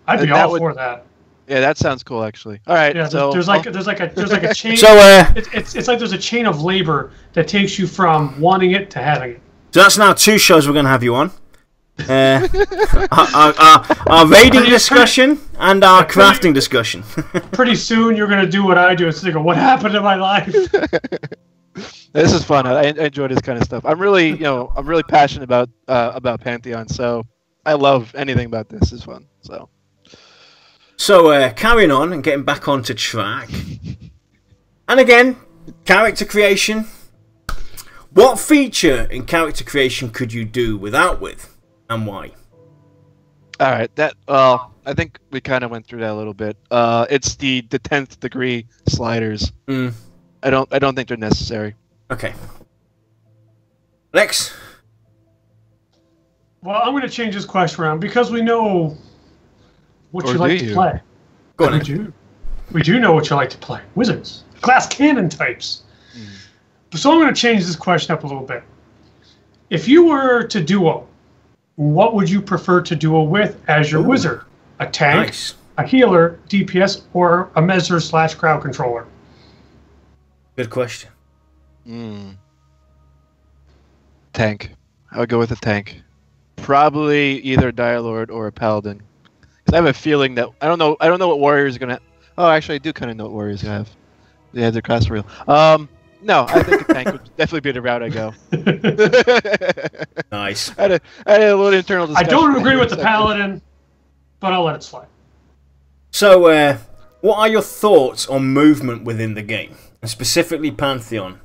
I'd be all for that. Yeah, that sounds cool, actually. All right. Yeah, so there's like a chain. So it's like there's a chain of labor that takes you from wanting it to having it. So that's now 2 shows we're going to have you on. Our raiding discussion and our crafting discussion. Pretty soon you're going to do what I do and think, what happened to my life? This is fun. I enjoy this kind of stuff. I'm really passionate about Pantheon, so I love anything about this. It's fun. So carrying on and getting back onto track. And again, character creation. What feature in character creation could you do without with, and why? All right, I think we kind of went through that a little bit. It's the 10th degree sliders. Mm. I don't think they're necessary. Okay. Lex? Well, I'm going to change this question around because we know what Or you like do to you? play. Go on. We do. We do know what you like to play. Wizards. Glass cannon types. So I'm going to change this question up a little bit. If you were to duo, what would you prefer to duo with as your wizard? A tank, Nice. a healer, DPS, or a Messer/crowd controller? Good question. Tank. I would go with a tank. Probably either a Dire Lord or a Paladin. Because I have a feeling that I don't know what warriors are gonna. Oh, actually, I do kind of know what warriors have. They have their class for real. No, I think a tank would definitely be the route I go. Nice. I had a little internal I discussion. don't agree with the Paladin, but I'll let it slide. So, what are your thoughts on movement within the game, and specifically Pantheon?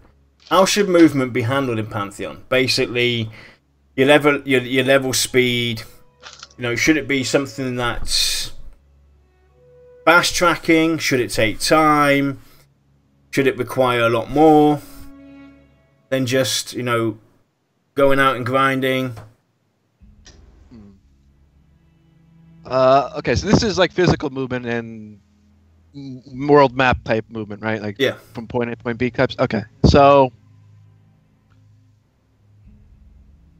How should movement be handled in Pantheon? Basically, your level speed. You know, should it be something that's fast tracking? Should it take time? Should it require a lot more than just, you know, going out and grinding? Okay, so this is like physical movement and world map type movement, right? Like Yeah. from point A to point B types. Okay, so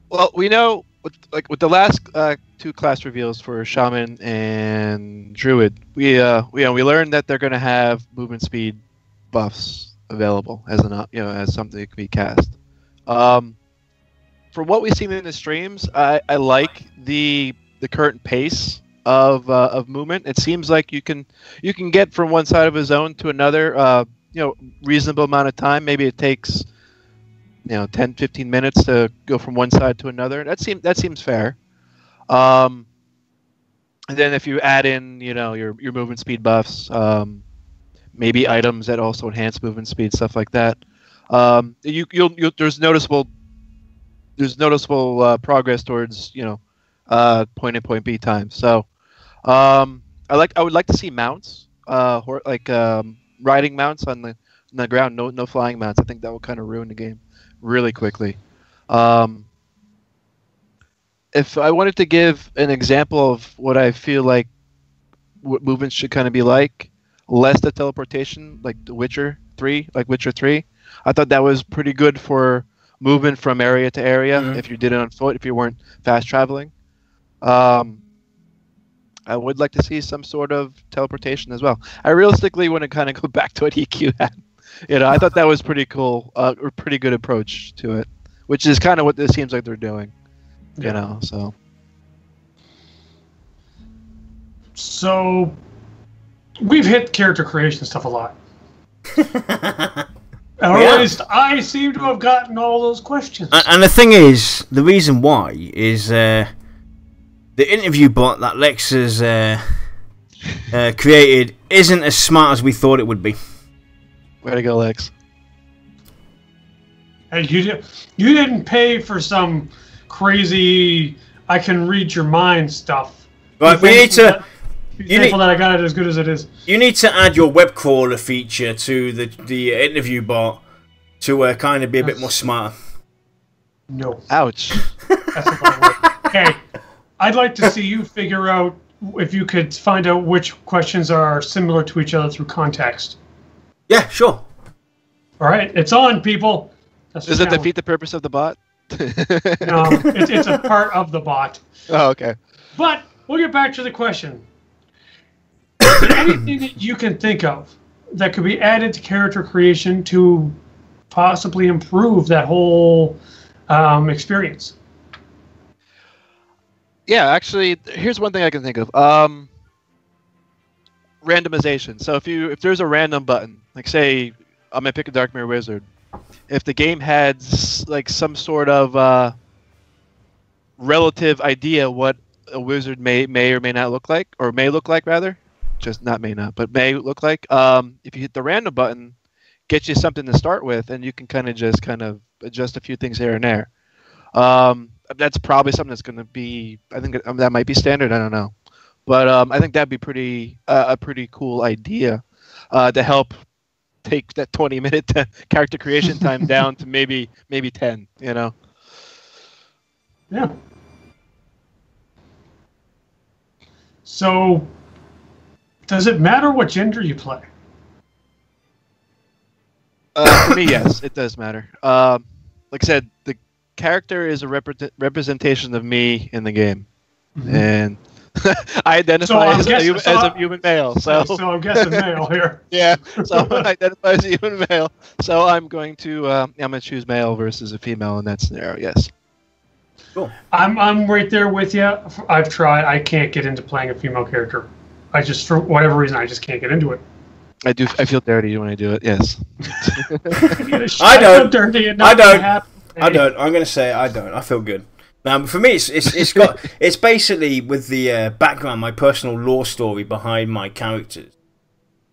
well, we know with the last two class reveals for Shaman and Druid, we learned that they're going to have movement speed buffs available as as something that can be cast. From what we've seen in the streams, I like the current pace of movement. It seems like you can get from one side of a zone to another, reasonable amount of time. Maybe it takes 10-15 minutes to go from one side to another. That seems fair. And then if you add in your movement speed buffs, maybe items that also enhance movement speed, stuff like that. There's noticeable progress towards point A, point B time. So I would like to see mounts, riding mounts on the ground. No flying mounts. I think that will kind of ruin the game really quickly. If I wanted to give an example of what I feel like what movements should kind of be like, less the teleportation, like The Witcher 3, I thought that was pretty good for movement from area to area. Mm-hmm. If you did it on foot, if you weren't fast traveling. I would like to see some sort of teleportation as well. I realistically want to kind of go back to what EQ had. I thought that was pretty cool, a pretty good approach to it, which is kind of what this seems like they're doing. So we've hit character creation stuff a lot. Or at least I seem to have gotten all those questions. And the thing is, the reason why is the interview bot that Lex has created isn't as smart as we thought it would be. Way to go, Lex. Hey, you didn't pay for some crazy I can read your mind stuff. Right, we need to. Be thankful that I got it as good as it is. You need to add your web crawler feature to the interview bot to kind of be a bit more smart. No. Ouch. That's about it. Hey, I'd like to see you figure out if you could find out which questions are similar to each other through context. Yeah, sure. All right, it's on, people. Does it defeat the purpose of the bot? No, it's a part of the bot. Oh, okay. But we'll get back to the question. Is there anything that you can think of that could be added to character creation to possibly improve that whole experience? Yeah, actually, here's one thing I can think of. Randomization. So if there's a random button, like say I'm gonna pick a Dark Mirror Wizard, if the game had like some sort of relative idea what a wizard may or may not look like, or may look like rather, just not may not, but may look like. If you hit the random button, get you something to start with, and you can kind of adjust a few things here and there. That's probably something that's going to be. I think that might be standard. I don't know, But I think that'd be a pretty cool idea to help take that 20-minute character creation time down to maybe 10. You know. Yeah. So, does it matter what gender you play? For me, yes, it does matter. Like I said, the character is a representation of me in the game, and I identify as a human male. So I'm guessing male here. Yeah, so I identify as a human male. So I'm going to choose male versus a female in that scenario. Yes. Cool. I'm right there with you. I've tried. I can't get into playing a female character. I just, for whatever reason, I just can't get into it. I do. I feel dirty when I do it. Yes. I don't. Feel dirty and I don't. happy. I don't. I'm going to say I don't. I feel good. Now, for me, it's basically with the background, my personal lore story behind my characters.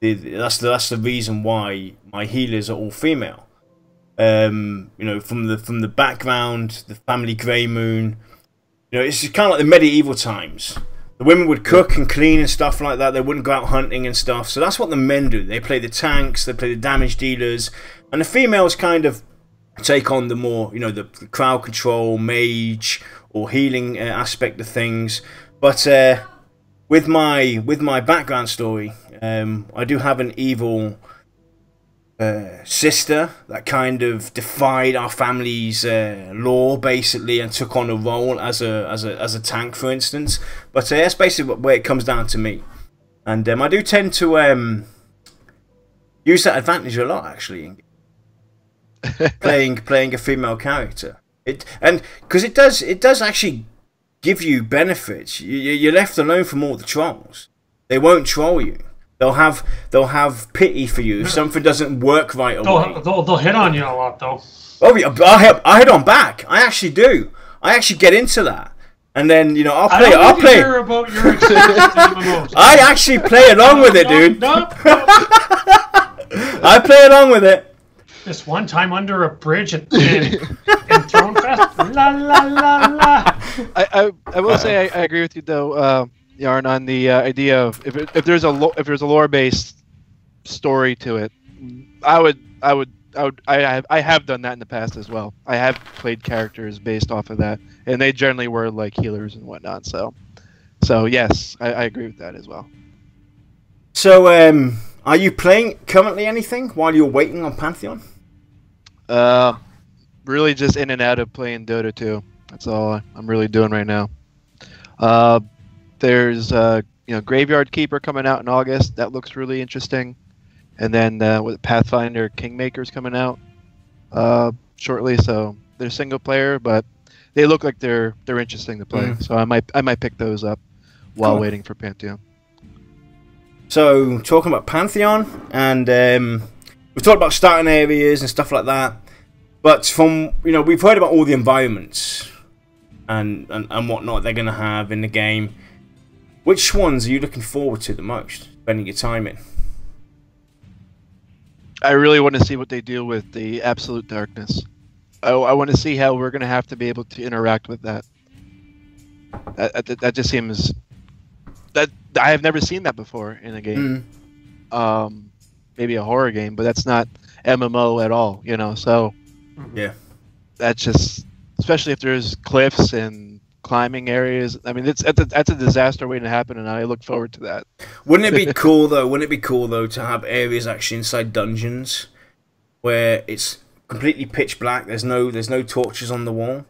That's the reason why my healers are all female. You know, from the background, the family Grey Moon. You know, it's kind of like the medieval times. The women would cook and clean and stuff like that. They wouldn't go out hunting and stuff. So that's what the men do. They play the tanks, they play the damage dealers, and the females kind of take on the more, you know, the crowd control, mage, or healing aspect of things. But with my background story, I do have an evil sister that kind of defied our family's law, basically, and took on a role as a tank, for instance. But that's basically where it comes down to me, and I do tend to use that advantage a lot, actually, playing a female character. Because it does actually give you benefits. You're left alone from all the trolls. They won't troll you. They'll have pity for you if something doesn't work right away. They'll hit on you a lot, though. Oh yeah, I hit on back. I actually do. I actually get into that, and then, you know, I'll play. I don't hear about your experience in MMOs. I actually play along with it, dude. No. I play along with it. This one time under a bridge in Throne Fest. La la la la. I will say I agree with you though, Yarn, on the idea of if there's a lore-based story to it. I have done that in the past as well. I have played characters based off of that, and they generally were like healers and whatnot. So yes, I agree with that as well. So are you playing currently anything while you're waiting on Pantheon? Really just in and out of playing Dota 2. That's all I'm really doing right now. There's Graveyard Keeper coming out in August. That looks really interesting. And then with Pathfinder Kingmaker's coming out shortly. So they're single player, but they look like they're interesting to play. So I might pick those up while waiting for Pantheon. So talking about Pantheon, and we've talked about starting areas and stuff like that. But from, we've heard about all the environments and whatnot they're going to have in the game. Which ones are you looking forward to the most, spending your time in? I really want to see what they do with the Absolute Darkness. I want to see how we're going to have to be able to interact with that. That just seems... that I have never seen that before in a game. Maybe a horror game, but that's not MMO at all, so... Yeah. That's just... especially if there's cliffs and climbing areas. I mean, that's a disaster waiting to happen, and I look forward to that. Wouldn't it be cool though? Wouldn't it be cool though to have areas actually inside dungeons where it's completely pitch black? There's no torches on the wall,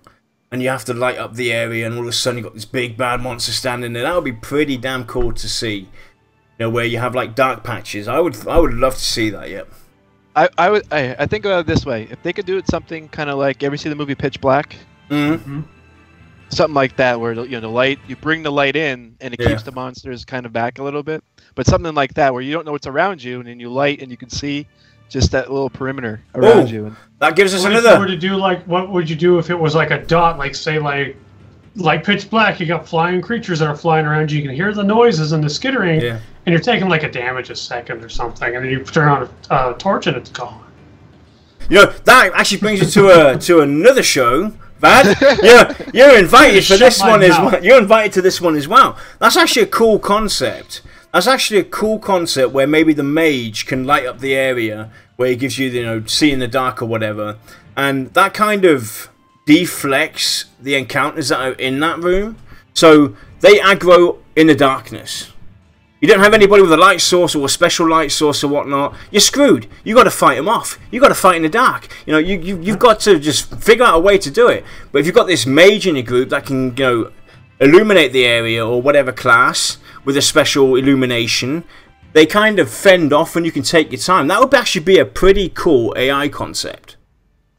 and you have to light up the area, and all of a sudden you got this big bad monster standing there. That would be pretty damn cool to see. Where you have like dark patches. I would love to see that. Yeah. I think about it this way: if they could do it something kind of like, ever see the movie Pitch Black? Something like that, where the light, you bring the light in and it keeps the monsters kind of back a little bit. But something like that, where you don't know what's around you, and then you light and you can see just that little perimeter around you. And that gives us what would you do if it was like a dot, like say like Pitch Black? You got flying creatures that are flying around you. You can hear the noises and the skittering, and you're taking like a damage a second or something, and then you turn on a torch and it's gone. That actually brings you to another show, Bad. You're invited for this one as well. You're invited to this one as well. That's actually a cool concept. That's actually a cool concept where maybe the mage can light up the area where he gives you, see in the dark or whatever, and that kind of deflects the encounters that are in that room. So they aggro in the darkness. You don't have anybody with a light source or a special light source or whatnot. You're screwed. You got to fight them off. You got to fight in the dark. You've got to just figure out a way to do it. But if you've got this mage in your group that can illuminate the area or whatever class with a special illumination, they kind of fend off and you can take your time. That would actually be a pretty cool AI concept.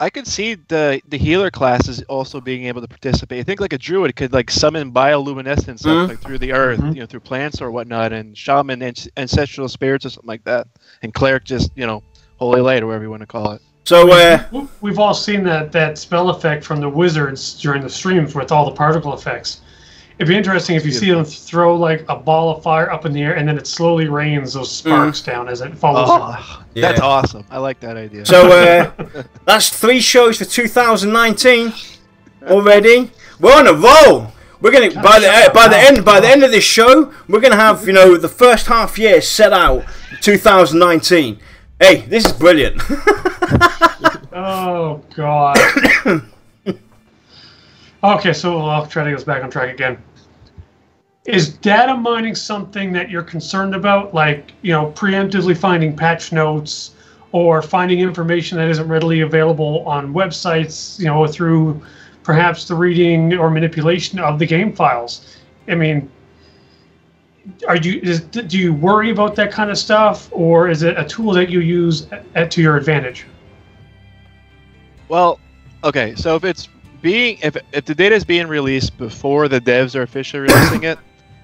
I could see the healer classes also being able to participate. I think like a druid could like summon bioluminescence stuff, like through the earth, through plants or whatnot, and shaman ancestral spirits or something like that, and cleric just holy light or whatever you want to call it. So we've all seen that spell effect from the wizards during the streams with all the particle effects. It'd be interesting if you see them throw like a ball of fire up in the air and then it slowly rains those sparks down as it follows. That's awesome. I like that idea. So that's 3 shows for 2019 already. We're on a roll. We're gonna by the end of this show, we're gonna have the first half year set out 2019. Hey, this is brilliant. Oh God. Okay, so I'll try to get us back on track again. Is data mining something that you're concerned about, like preemptively finding patch notes or finding information that isn't readily available on websites, through perhaps the reading or manipulation of the game files? I mean, do you worry about that kind of stuff, or is it a tool that you use to your advantage? Well, okay, so if the data is being released before the devs are officially releasing it,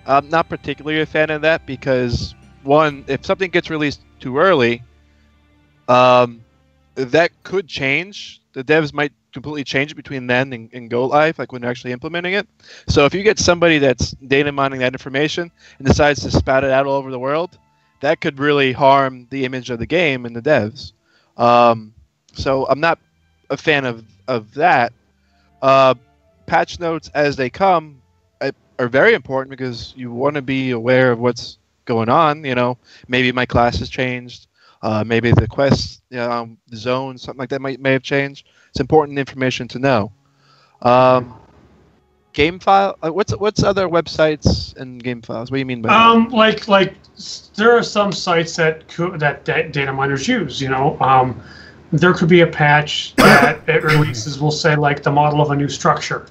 I'm not particularly a fan of that because, one, if something gets released too early, that could change. The devs might completely change it between then and go live, like when they're actually implementing it. So if you get somebody that's data mining that information and decides to spout it out all over the world, that could really harm the image of the game and the devs. So I'm not a fan of that. Patch notes as they come are very important because you want to be aware of what's going on. Maybe my class has changed. Maybe the quest, the zone, something like that may have changed. It's important information to know. Game file. What's other websites and game files? What do you mean by that? Like there are some sites that data miners use. There could be a patch that it releases, will say like the model of a new structure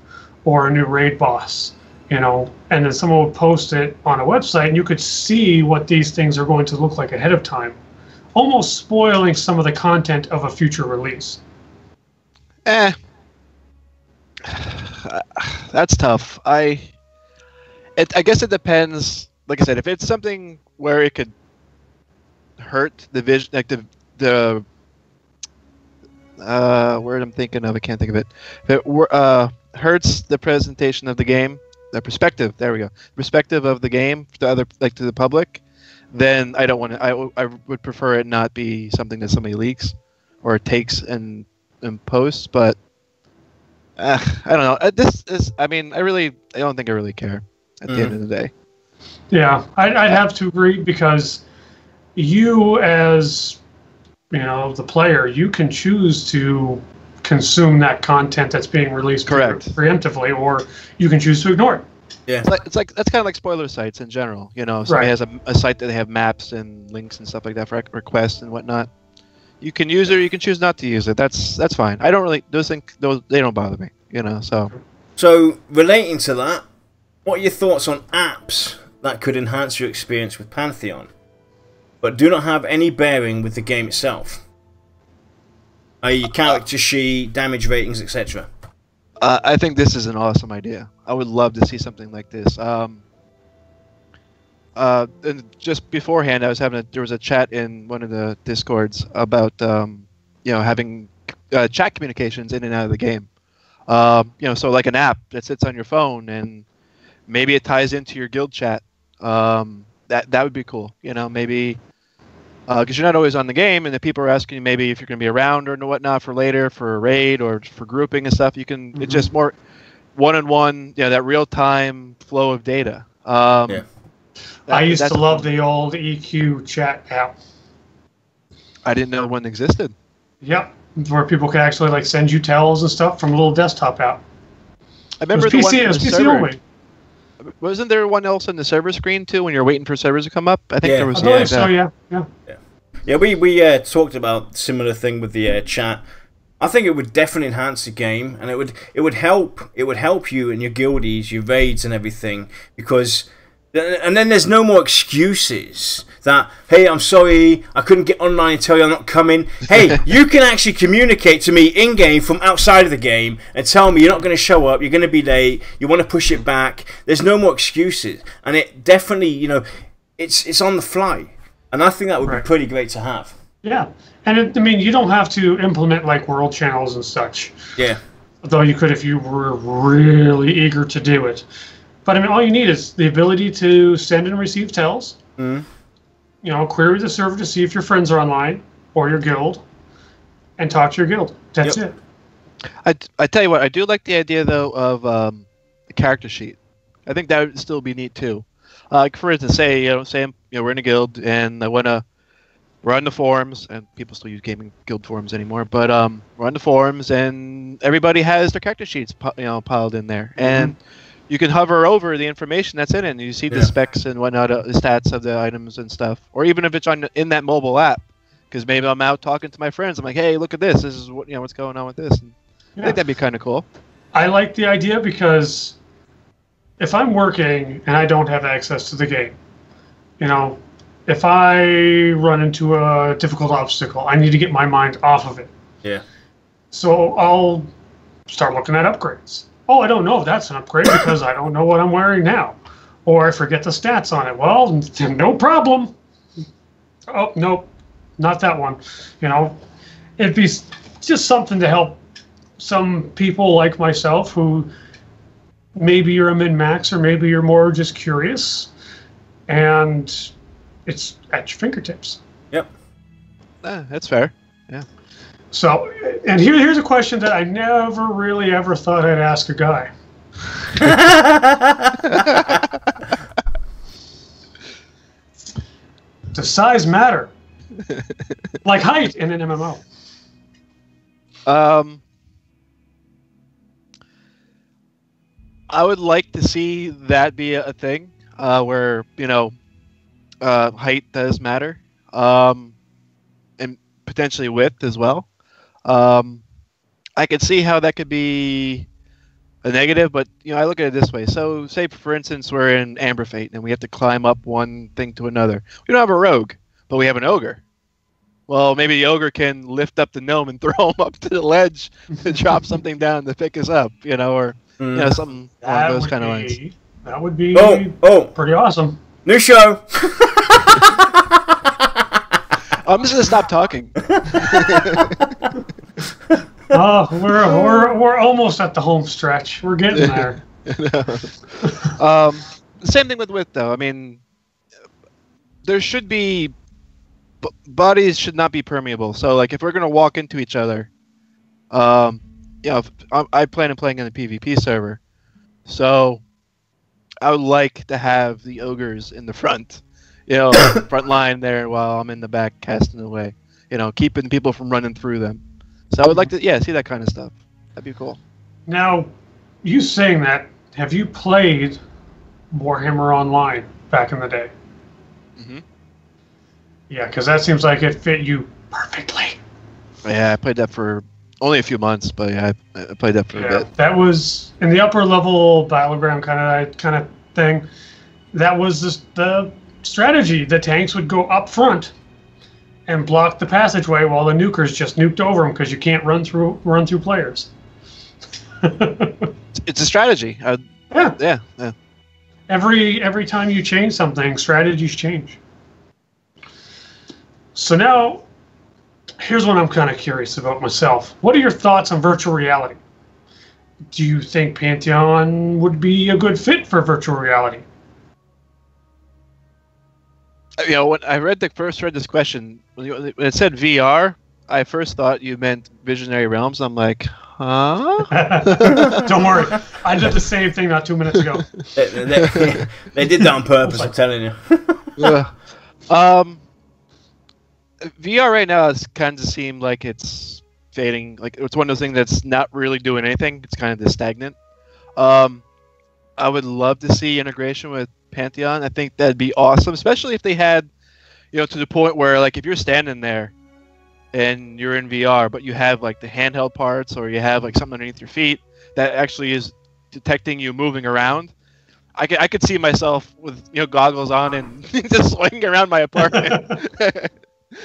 or a new raid boss, and then someone would post it on a website and you could see what these things are going to look like ahead of time, almost spoiling some of the content of a future release. That's tough. I guess it depends. Like I said, if it's something where it could hurt the vision, like the word I'm thinking of, I can't think of it. If it hurts the presentation of the game, the perspective. There we go. Perspective of the game to the public. Then I don't want to. I would prefer it not be something that somebody leaks or takes and posts. But I don't know. This is. I mean, I don't think I really care at the end of the day. Yeah, I'd have to agree because you as the player, you can choose to consume that content that's being released preemptively, or you can choose to ignore it. Yeah, it's like that's kind of like spoiler sites in general. Somebody has a site that they have maps and links and stuff like that for requests and whatnot. You can use it, or you can choose not to use it. That's fine. I don't really they don't bother me. So relating to that, what are your thoughts on apps that could enhance your experience with Pantheon, but do not have any bearing with the game itself? i.e. character sheet, damage ratings, etc. I think this is an awesome idea. I would love to see something like this. And just beforehand, there was a chat in one of the Discords about having chat communications in and out of the game. So like an app that sits on your phone and maybe it ties into your guild chat. That would be cool. Maybe because you're not always on the game, and the people are asking you maybe if you're going to be around or whatnot for later, for a raid or for grouping and stuff. You can It's just more one-on-one, that real-time flow of data. Yeah. I used to love the old EQ chat app. I didn't know one existed. Yep, where people could actually like send you tells and stuff from a little desktop app. I remember it was PC, it was PC only. Wasn't there one else on the server screen too when you're waiting for servers to come up? I think there was. I believe so. Yeah. Yeah, we talked about similar thing with the chat. I think it would definitely enhance the game, and it would help you and your guildies, your raids, and everything, because. And then there's no more excuses that, hey, I'm sorry, I couldn't get online and tell you I'm not coming. Hey, you can actually communicate to me in-game from outside of the game and tell me you're not going to show up, you're going to be late, you want to push it back. There's no more excuses. And it definitely, it's on the fly. And I think that would be pretty great to have. Yeah. And you don't have to implement like world channels and such. Yeah. Though you could if you were really eager to do it. But all you need is the ability to send and receive tells. Query the server to see if your friends are online or your guild, and talk to your guild. That's it. I tell you what, I do like the idea though of the character sheet. I think that would still be neat too. Like for instance, say we're in a guild and I want to. We're on the forums, and people still use gaming guild forums anymore. But we're on the forums, and everybody has their character sheets, piled in there, and you can hover over the information that's in it, and you see the specs and whatnot, the stats of the items and stuff. Or even if it's in that mobile app, because maybe I'm out talking to my friends. I'm like, hey, look at this. This is what's going on with this. And I think that'd be kind of cool. I like the idea because if I'm working and I don't have access to the game, if I run into a difficult obstacle, I need to get my mind off of it. Yeah. So I'll start looking at upgrades. Oh, I don't know if that's an upgrade because I don't know what I'm wearing now. Or I forget the stats on it. Well, no problem. Oh, nope, not that one. It'd be just something to help some people like myself who maybe you're a min-max or maybe you're more just curious. And it's at your fingertips. Yep. That's fair. Yeah. So, and here's a question that I never really ever thought I'd ask a guy. Does size matter? Like height in an MMO? I would like to see that be a thing where, height does matter, and potentially width as well. I could see how that could be a negative, but I look at it this way. So, say for instance, we're in Amber Fate and we have to climb up one thing to another. We don't have a rogue, but we have an ogre. Well, maybe the ogre can lift up the gnome and throw him up to the ledge to drop something down to pick us up, or something along those kind of lines. That would be pretty awesome. New show. I'm just gonna stop talking. We're almost at the home stretch. We're getting there. Same thing with width, though. I mean, there should be bodies should not be permeable. So, like, if we're gonna walk into each other, if I plan on playing in the PvP server, so I would like to have the ogres in the front. Front line there while I'm in the back casting away. Keeping people from running through them. So I would like to, see that kind of stuff. That'd be cool. Now, you saying that, have you played Warhammer Online back in the day? Mm-hmm. Yeah, because that seems like it fit you perfectly. Yeah, I played that for only a few months, but I played that for a bit. That was in the upper level battleground kind of thing. That was the strategy. The tanks would go up front and block the passageway while the nukers just nuked over them because you can't run through players. It's a strategy. Yeah. Every time you change something, strategies change. So now, here's what I'm kind of curious about myself. What are your thoughts on virtual reality? Do you think Pantheon would be a good fit for virtual reality? You know, when I first read this question, when it said VR, I first thought you meant Visionary Realms. I'm like, huh? Don't worry, I did the same thing not 2 minutes ago. They did that on purpose. I'm telling you. Yeah. VR right now is kind of seem like it's fading. Like it's one of those things that's not really doing anything. It's kind of stagnant. I would love to see integration with Pantheon. I think that'd be awesome, especially if they had, you know, to the point where like if you're standing there and you're in VR, but you have like the handheld parts or you have like something underneath your feet that actually is detecting you moving around. I could see myself with, you know, goggles on and just swinging around my apartment,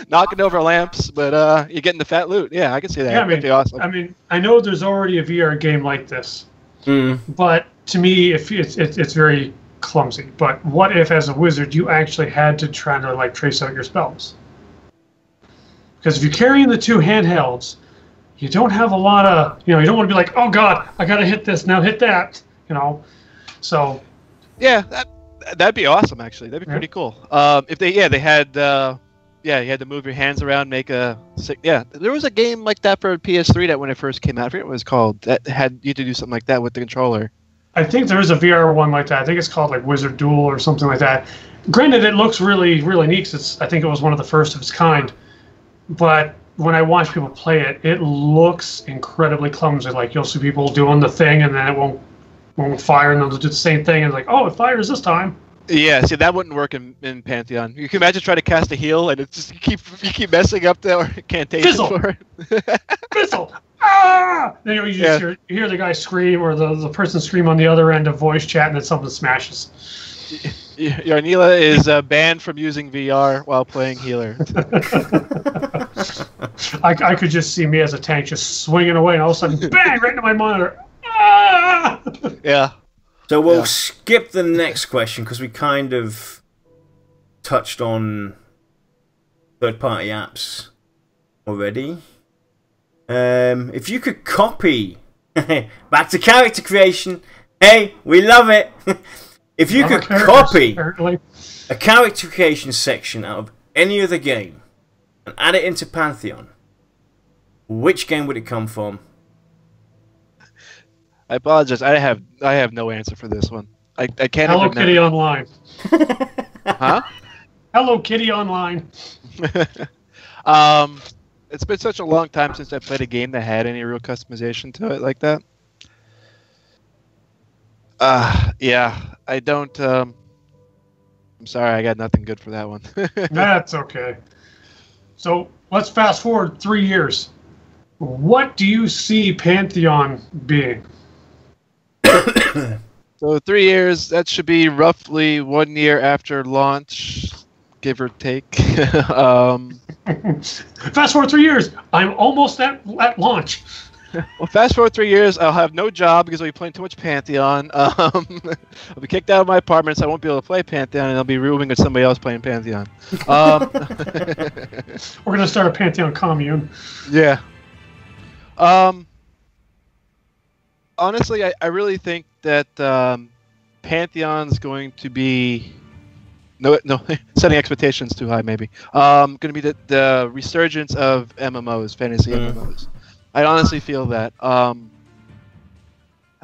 knocking over lamps, but you're getting the fat loot. Yeah, I can see that. Yeah, That'd be awesome. I mean, I know there's already a VR game like this, but to me, it's very clumsy. But what if, as a wizard, you actually had to try to like trace out your spells? Because if you're carrying the two handhelds, you don't have a lot of, you know, you don't want to be like, oh god, I gotta hit this now, hit that, you know. So yeah, that'd be awesome. Actually, that'd be pretty cool. If they had you had to move your hands around, make a there was a game like that for PS3 that when it first came out, I forget what it was called, that had you to do something like that with the controller. I think there is a VR one like that. I think it's called like Wizard Duel or something like that. Granted, it looks really, really neat. 'Cause I think it was one of the first of its kind. But when I watch people play it, it looks incredibly clumsy. Like you'll see people doing the thing and then it won't fire, and they'll do the same thing. And it's like, oh, it fires this time. Yeah, see, that wouldn't work in Pantheon. You can imagine trying to cast a heal and it's just you keep messing up the incantation Fizzle! for it. Fizzle! Ah! Then you just hear the guy scream, or the person scream on the other end of voice chat, and then something smashes. Yarnila is banned from using VR while playing healer. I could just see me as a tank just swinging away, and all of a sudden, bang, right into my monitor. Ah! Yeah. So we'll skip the next question because we kind of touched on third-party apps already. If you could copy back to character creation, hey, we love it. If you could copy a character creation section out of any other game and add it into Pantheon, which game would it come from? I apologize. I have no answer for this one. I can't. Hello Kitty Online. Huh? Hello Kitty Online. It's been such a long time since I played a game that had any real customization to it like that. Yeah, I don't. I'm sorry, I got nothing good for that one. That's okay. So let's fast forward 3 years. What do you see Pantheon being? So 3 years, that should be roughly 1 year after launch, give or take. Fast forward 3 years. I'm almost at launch. Well, fast forward 3 years, I'll have no job because I'll be playing too much Pantheon. I'll be kicked out of my apartment, so I won't be able to play Pantheon, and I'll be rooming with somebody else playing Pantheon. We're going to start a Pantheon commune. Yeah. Honestly, I really think that Pantheon's going to be no setting expectations too high. Maybe going to be the resurgence of MMOs, fantasy MMOs. I honestly feel that. I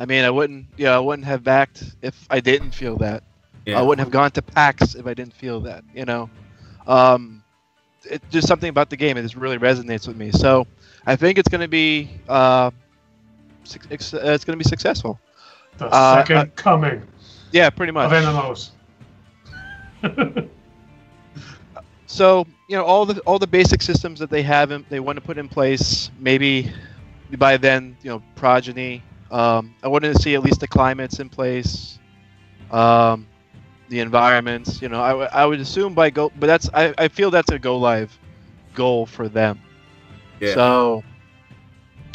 mean, I wouldn't have backed if I didn't feel that. Yeah. I wouldn't have gone to PAX if I didn't feel that. You know, it's just something about the game. It just really resonates with me. So I think it's going to be successful. The second coming. Yeah, pretty much. Of MMOs. So all the basic systems that they have, they want to put in place. Maybe by then, progeny. I wanted to see at least the climates in place, the environments. I would assume by go, but I feel that's a go live goal for them. Yeah. So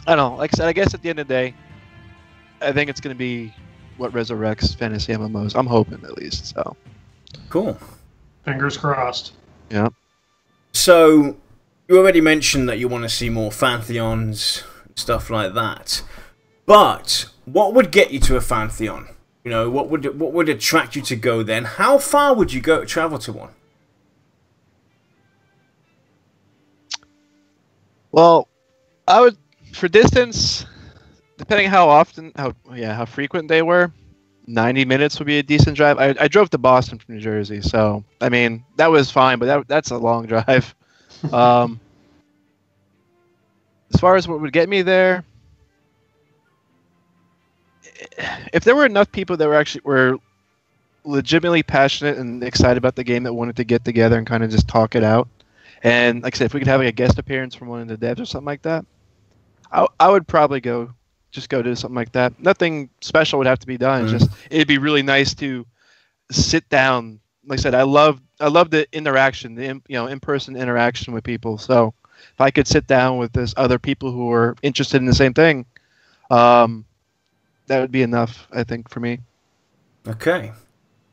I don't know. Like I said, I guess at the end of the day, I think it's going to be what resurrects fantasy MMOs. I'm hoping at least. So cool. Fingers crossed. Yeah. So you already mentioned that you want to see more Pantheons, stuff like that. But what would get you to a Pantheon? What would attract you to go then? How far would you travel to one? Well, I would for distance, depending how often, how frequent they were. 90 minutes would be a decent drive. I drove to Boston from New Jersey, so I mean that was fine, but that's a long drive. As far as what would get me there, if there were enough people that were legitimately passionate and excited about the game that wanted to get together and kind of just talk it out, and like I said, if we could have like a guest appearance from one of the devs or something like that, I would probably go do something like that. Nothing special would have to be done. Just it'd be really nice to sit down. Like I said, I love the interaction, the in-person interaction with people. So if I could sit down with this other people who are interested in the same thing, that would be enough, I think, for me. Okay,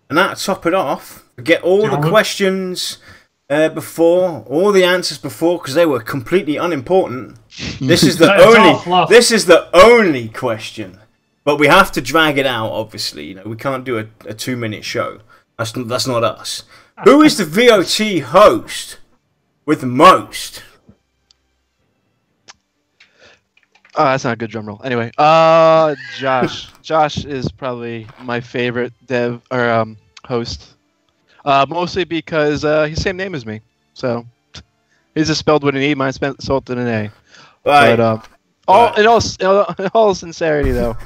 and that top it off. Get all the questions before, all the answers before, because they were completely unimportant. This is the only question, but we have to drag it out. Obviously, we can't do a 2-minute show. That's not us. Who is the VOT host with the most? Oh, that's not a good drum roll. Anyway, Josh. Josh is probably my favorite dev or host. Mostly because he's the same name as me. So he's just spelled with an E, mine spelled with an A. Right. But in all sincerity, though,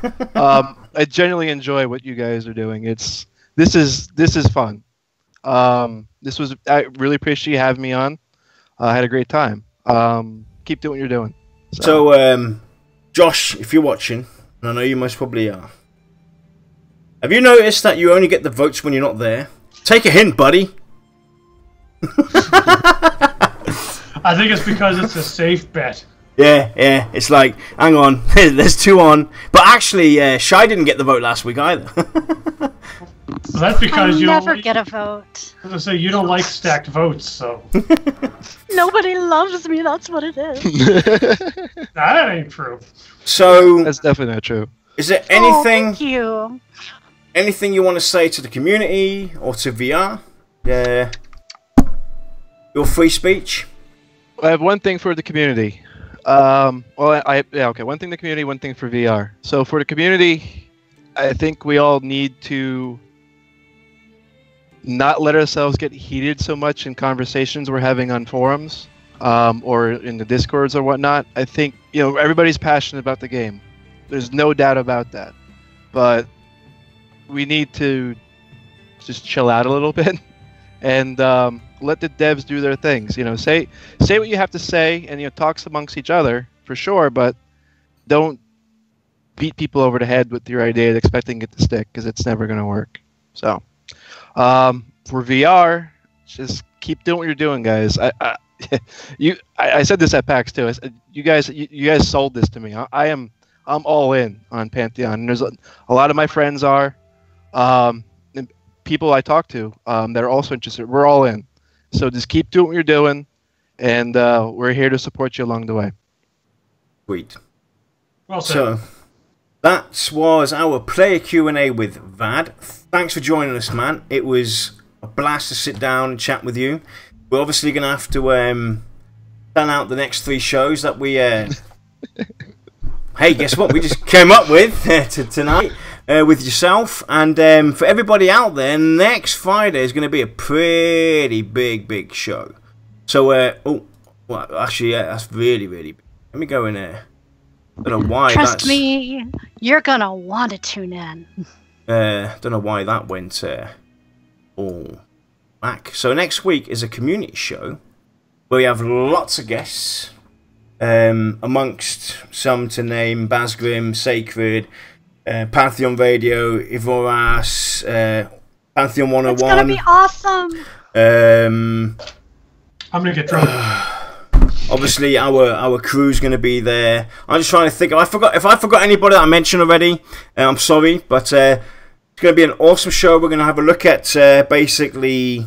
I genuinely enjoy what you guys are doing. This is fun. I really appreciate you having me on. I had a great time. Keep doing what you're doing. So, Josh, if you're watching, and I know you most probably are, have you noticed that you only get the votes when you're not there? Take a hint, buddy. I think it's because it's a safe bet. Yeah. It's like, hang on, there's 2 on. But actually, Shy didn't get the vote last week either. So that's because you never get a vote. I was gonna say you don't like stacked votes, so Nobody loves me. That's what it is. that ain't true. So that's definitely not true. Is there anything? Thank you. Anything you want to say to the community or to VR? Your free speech. I have one thing for the community. One thing the community, one thing for VR. So for the community, I think we all need to not let ourselves get heated so much in conversations we're having on forums or in the discords or whatnot. I think everybody's passionate about the game. There's no doubt about that. But we need to just chill out a little bit and let the devs do their things. Say what you have to say and talks amongst each other for sure, but don't beat people over the head with your idea expecting it to stick, because it's never going to work. So for VR, just keep doing what you're doing, guys. I said this at PAX too. I said, you guys sold this to me. I'm all in on Pantheon. And there's a lot of my friends are, and people I talk to that are also interested. We're all in. So just keep doing what you're doing, and we're here to support you along the way. Sweet. Well said. So that was our player Q&A with Vaad. Thanks for joining us, man. It was a blast to sit down and chat with you. We're obviously going to have to plan out the next 3 shows that we... Hey, guess what? We just came up with tonight with yourself. And for everybody out there, next Friday is going to be a pretty big show. So, actually, yeah, that's really big. Let me go in there. I don't know why. Trust me, you're going to want to tune in. Don't know why that went all back. So next week is a community show where we have lots of guests. Amongst some to name: Basgrim, Sacred, Pantheon Radio, Ivoras, Pantheon 101. It's gonna be awesome. I'm gonna get drunk. Obviously, our crew's gonna be there. I'm just trying to think. If I forgot anybody that I mentioned already, I'm sorry, but it's gonna be an awesome show. We're gonna have a look at basically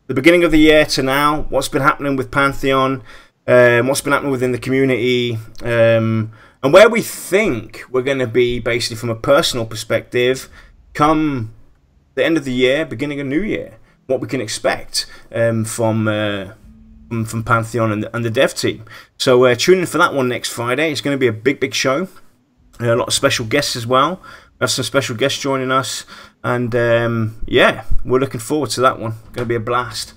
the beginning of the year to now, what's been happening with Pantheon. What's been happening within the community, and where we think we're going to be basically from a personal perspective come the end of the year, beginning of new year, what we can expect from from Pantheon and the dev team. So tune in for that one next Friday. It's going to be a big show. A lot of special guests as well. We have some special guests joining us, and yeah, we're looking forward to that one. Going to be a blast.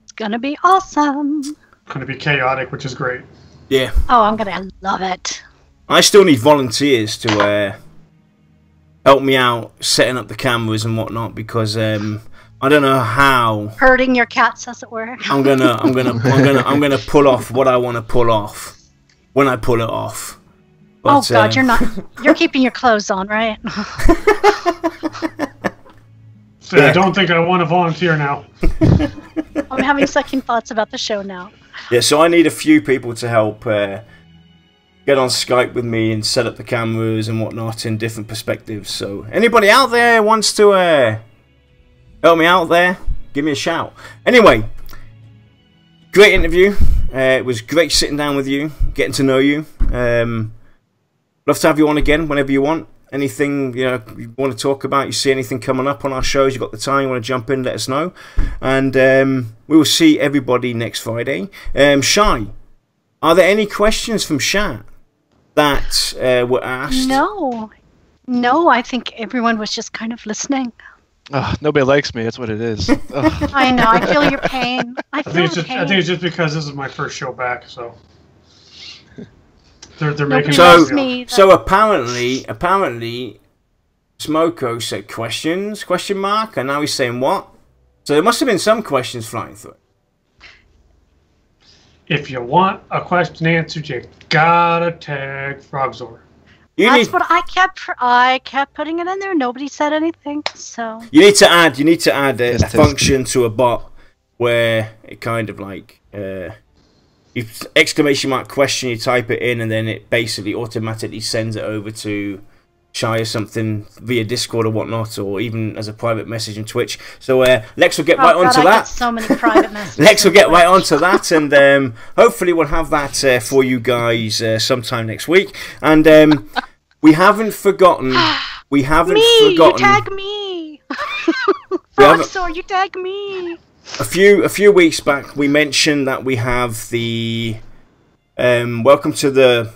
It's gonna be awesome. Going to be chaotic, which is great. Yeah. Oh, I'm gonna love it. I still need volunteers to help me out setting up the cameras and whatnot, because I don't know how Hurting your cats, as it were. I'm gonna pull off what I want to pull off when I pull it off. Oh But, God, you're keeping your clothes on, right? So I don't think I want to volunteer now. I'm having second thoughts about the show now. Yeah, so I need a few people to help get on Skype with me and set up the cameras and whatnot in different perspectives. So anybody out there wants to help me out there, give me a shout. Anyway, great interview. It was great sitting down with you, getting to know you. Love to have you on again whenever you want. Anything you want to talk about, you see anything coming up on our shows, you got the time, you want to jump in, let us know. And we will see everybody next Friday. Shy, are there any questions from chat that were asked? No, I think everyone was just kind of listening. Nobody likes me. That's what it is. I know. I feel your pain. I think it's just because this is my first show back, so they're making so apparently Smoko said questions ? And now he's saying what? So there must have been some questions flying through. If you want a question answered, you gotta tag Frogzor. That's what I kept putting it in there. Nobody said anything, so you need to add a function to a bot where it kind of like you exclamation mark question, you type it in, and then it basically automatically sends it over to Shy or something via Discord or whatnot, or even as a private message on Twitch. So Lex will get right onto that. I get so many private messages. Lex will get right onto that, and hopefully we'll have that for you guys sometime next week. And we haven't forgotten. You tag me. Frogzor, you tag me. A few weeks back, we mentioned that we have the Welcome to the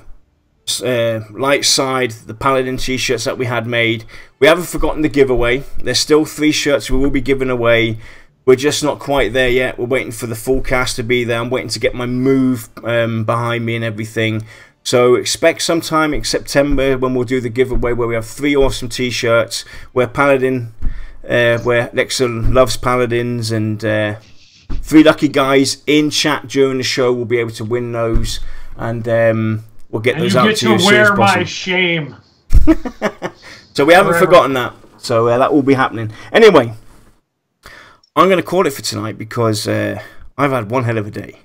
Light Side, the Paladin t-shirts that we had made. We haven't forgotten the giveaway. There's still 3 shirts we will be giving away. We're just not quite there yet. We're waiting for the full cast to be there. I'm waiting to get my move behind me and everything. So expect sometime in September when we'll do the giveaway, where we have 3 awesome t-shirts where Paladin, where Lexa loves Paladins, and 3 lucky guys in chat during the show will be able to win those, and we'll get those out to you as soon as possible. You get to wear my shame. So we haven't forgotten that. So that will be happening. Anyway, I'm going to call it for tonight, because I've had one hell of a day,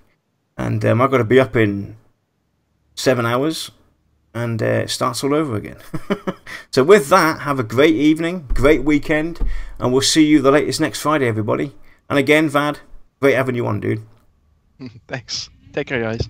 and I've got to be up in 7 hours, and it starts all over again. So with that, have a great evening, great weekend, and we'll see you the latest next Friday, everybody. And again, Vaad, great having you on, dude. Thanks. Take care, guys.